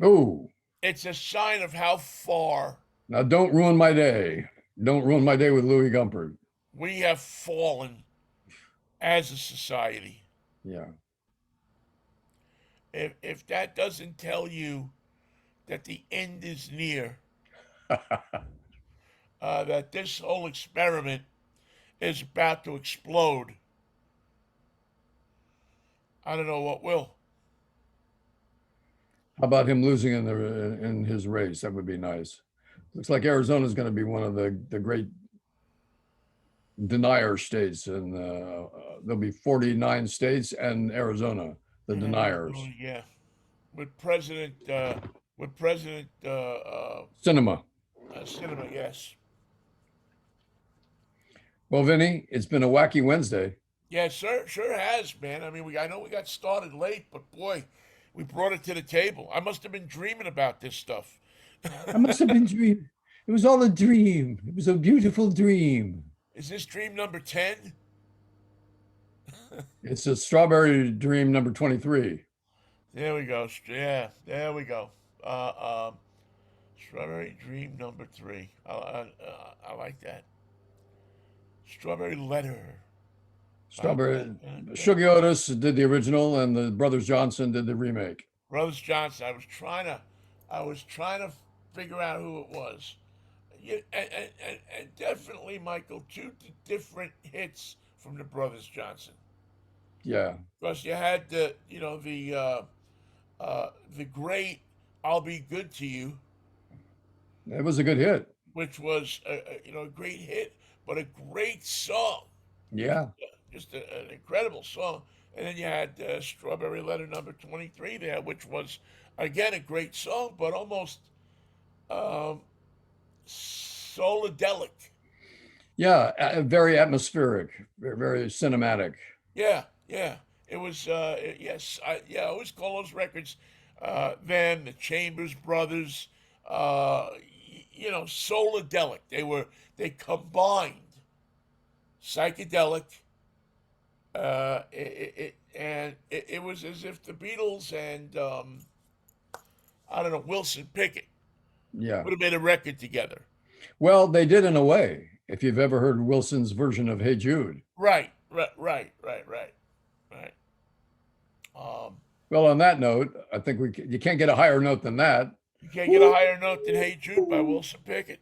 Oh, It's a sign of how far now don't ruin my day. Don't ruin my day with Louis Gumpert. we have fallen as a society. Yeah. If that doesn't tell you that the end is near, that this whole experiment is about to explode, I don't know what will. How about him losing in his race? That would be nice. Looks like Arizona's going to be one of the great denier states, and there'll be 49 states and Arizona, the deniers. Yeah, with President Cinema. Cinema. Yes, Well, Vinny, it's been a wacky Wednesday. yes, sir. Sure has, man. I mean, I know we got started late, but boy, we brought it to the table. I must have been dreaming about this stuff. I must have been dreaming. It was all a dream. It was a beautiful dream. Is this dream number 10? It's a strawberry dream number 23. There we go. Yeah, there we go. Uh, um, Strawberry Dream number 3. I like that. Strawberry Letter. Strawberry. Okay. Sugar Otis did the original, and the Brothers Johnson did the remake. Brothers Johnson. I was trying to figure out who it was. Yeah, and definitely, Michael, two different hits from the Brothers Johnson. Yeah, Because you had the great "I'll Be Good to You," it was a good hit. which was a great hit, but a great song, just Yeah. just an incredible song. And then you had "Strawberry Letter" number 23 there, which was again a great song, but almost um, solidelic. Yeah, very atmospheric, very cinematic. Yeah, yeah. It was yes, I always call those records them, the Chambers Brothers, solidelic. They combined psychedelic, it was as if the Beatles and I don't know, Wilson Pickett Yeah. would have made a record together. Well, they did in a way. If you've ever heard Wilson's version of Hey Jude. Right, right, right, right, right, right. Um, Well, on that note, I think you can't get a higher note than that. you can't get a higher note than "Hey Jude" by Wilson Pickett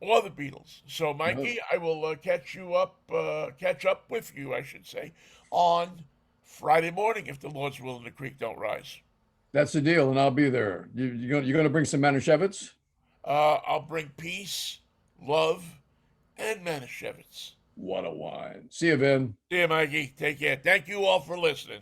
or the Beatles. So, No, Mikey, I will catch up with you, I should say, on Friday morning if the Lord's willing, the creek don't rise. that's the deal, and I'll be there. You're going to bring some Manischewitz? I'll bring peace, love, and Manischewitz. What a wine. See you, Vin. See you, Mikey. Take care. Thank you all for listening.